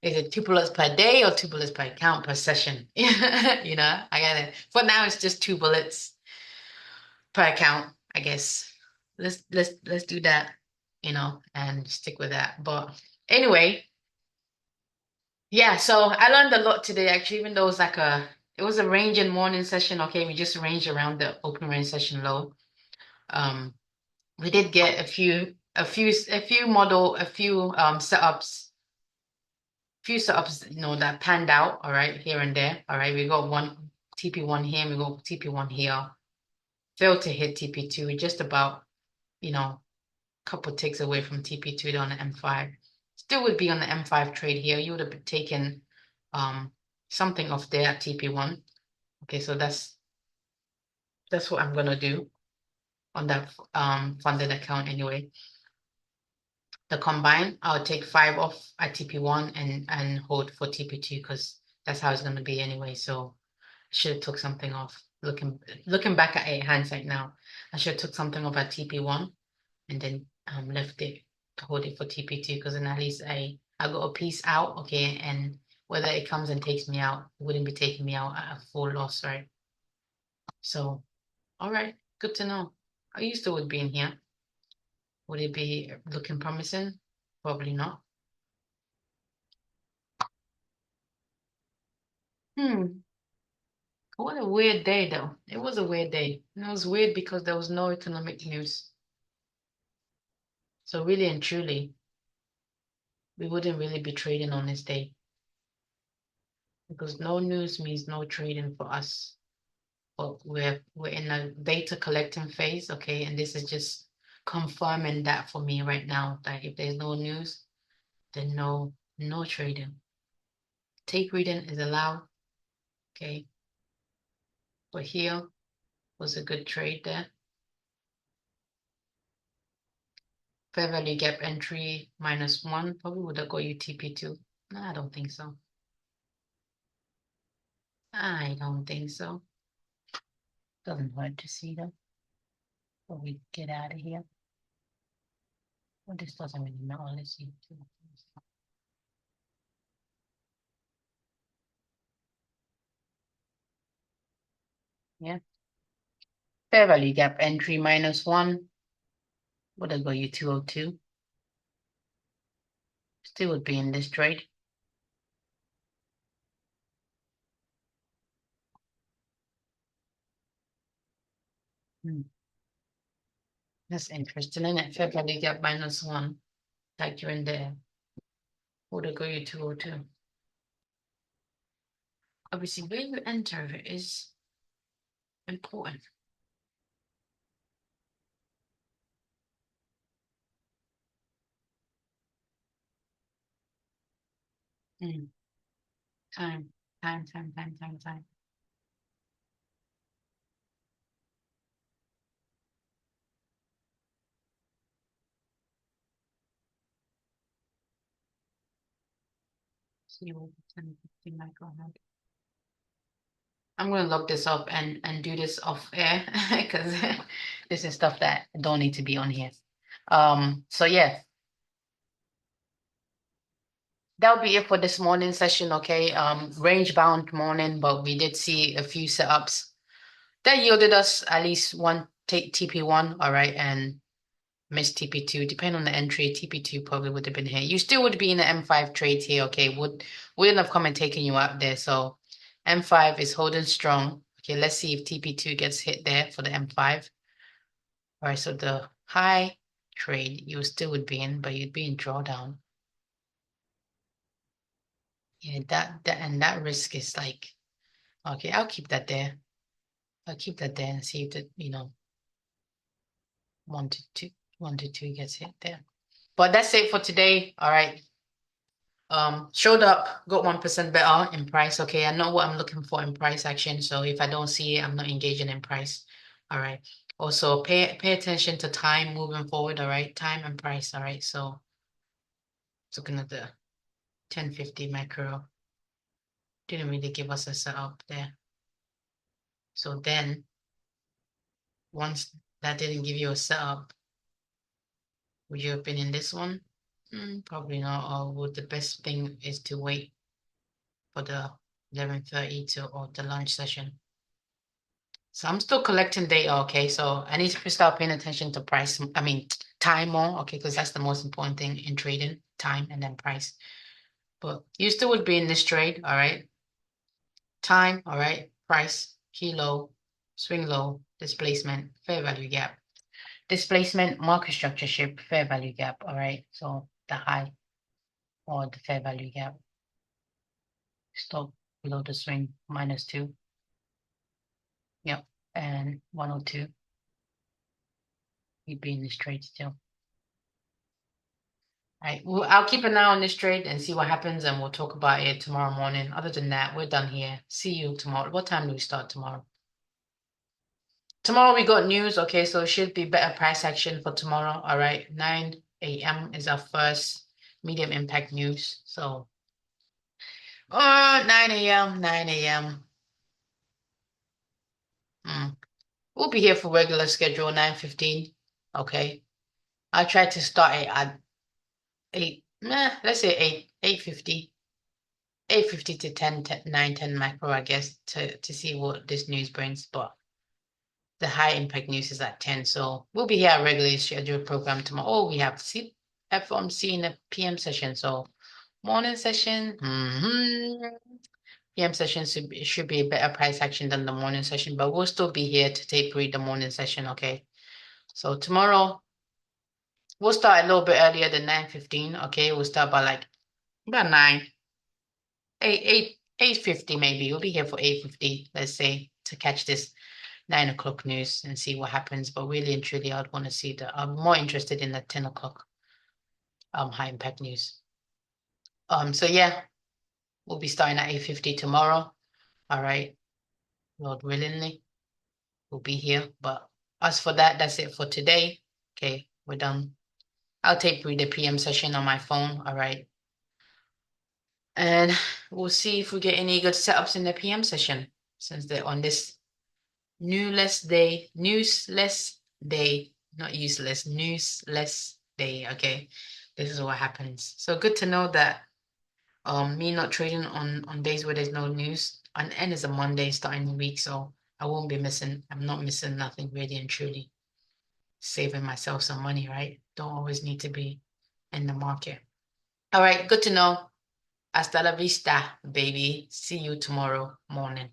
Is it two bullets per day or two bullets per account per session? I got it. For now, it's just two bullets per account, I guess. Let's do that, and stick with that. But anyway, yeah. So I learned a lot today, actually, even though it was a range and morning session. Okay, we just ranged around the open range session low. We did get a few setups, that panned out, all right, here and there. All right, we got one TP1 here, we got TP1 here. Failed to hit TP2, just about, a couple ticks away from TP2 on the M5. Still would be on the M5 trade here. You would have taken something off there at TP1. Okay, so that's what I'm gonna do on that funded account anyway. The combine, I'll take 5 off at TP1 and hold for TP2, because that's how it's gonna be anyway. So I should have took something off. Looking back at it, hindsight now, I should have took something off at TP1 and then left it to hold it for TP2, because then at least I got a piece out, okay, and whether it comes and takes me out, it wouldn't be taking me out at a full loss, right? So, all right, good to know. I used to would be in here. Would it be looking promising? Probably not. What a weird day, though. It was a weird day. And it was weird because there was no economic news. So really and truly, we wouldn't really be trading on this day, because no news means no trading for us. But we're in a data collecting phase, okay, and this is just confirming that for me right now, that if there's no news, then no trading. Take reading is allowed, okay. But here was a good trade there. Fair value gap entry -1 probably would have got you TP2. No, I don't think so. I don't think so. Doesn't hurt to see them. But we get out of here. Well, this doesn't really matter. Let's see. Yeah. Fair value gap entry -1 would have got you 202. Still would be in this trade. That's interesting, isn't it? Fair value gap -1. Like you're in there. Would have got you 202. Obviously, where you enter is important. Mm. Time. See what 10:50 might go ahead. I'm gonna look this up and do this off air, because this is stuff that don't need to be on here. So yeah, that'll be it for this morning session, okay? Range bound morning, but we did see a few setups that yielded us at least one TP1, all right, and missed TP2. Depending on the entry, TP2 probably would have been here. You still would be in the M5 trade here, okay? Wouldn't have come and taken you out there. So M5 is holding strong. Okay, let's see if TP2 gets hit there for the M5. All right, so the high trade you still would be in, but you'd be in drawdown. Yeah, that risk is like, okay, I'll keep that there. I'll keep that there and see if the, 1 to 2 gets hit there. But that's it for today. All right. Showed up, got 1% better in price. Okay, I know what I'm looking for in price action. So if I don't see it, I'm not engaging in price. All right. Also, pay attention to time moving forward. All right, time and price. All right. So looking at the 1050 macro, didn't really give us a setup there. So then, once that didn't give you a setup, would you have been in this one? Probably not. Or would the best thing is to wait for the 11:30 or the lunch session? So I'm still collecting data, okay? So I need to start paying attention to price, I mean, time more, okay? Because that's the most important thing in trading, time and then price. But you still would be in this trade, all right? Time, all right? Price, key low, swing low, displacement, fair value gap. Displacement, market structure shift, fair value gap, all right? So the high or the fair value gap. Stop below the swing, -2. Yep, and 102. You'd be in this trade still. All right, well, I'll keep an eye on this trade and see what happens, and we'll talk about it tomorrow morning. Other than that, we're done here. See you tomorrow. What time do we start tomorrow? Tomorrow we got news. Okay, so it should be better price action for tomorrow. All right, 9 a.m. is our first medium impact news. So, 9 a.m., 9 a.m. We'll be here for regular schedule, 9:15. Okay. I'll try to start it at 8, let's say 8:50. 8:50 to 9:10 macro, I guess, to see what this news brings. But the high impact news is at 10. So we'll be here at regularly scheduled program tomorrow. Oh, we have FOMC in the PM session. So morning session. PM session should be a better price action than the morning session, but we'll still be here to tape read the morning session, okay? So tomorrow we'll start a little bit earlier than 9:15, okay? We'll start by like about 8:50 maybe. We'll be here for 8:50, let's say, to catch this 9 o'clock news and see what happens. But really and truly, I'd want to see I'm more interested in the 10 o'clock high impact news. So yeah, we'll be starting at 8:50 tomorrow. All right, Lord willingly, we'll be here. But as for that, that's it for today. Okay, we're done. I'll tape read the PM session on my phone. All right. And we'll see if we get any good setups in the PM session since they're on this newsless day, not useless, newsless day. Okay, this is what happens. So good to know that me not trading on days where there's no news, and it's a Monday starting the week, so I won't be missing. I'm not missing nothing really and truly. Saving myself some money, right? Don't always need to be in the market. All right, good to know. Hasta la vista, baby. See you tomorrow morning.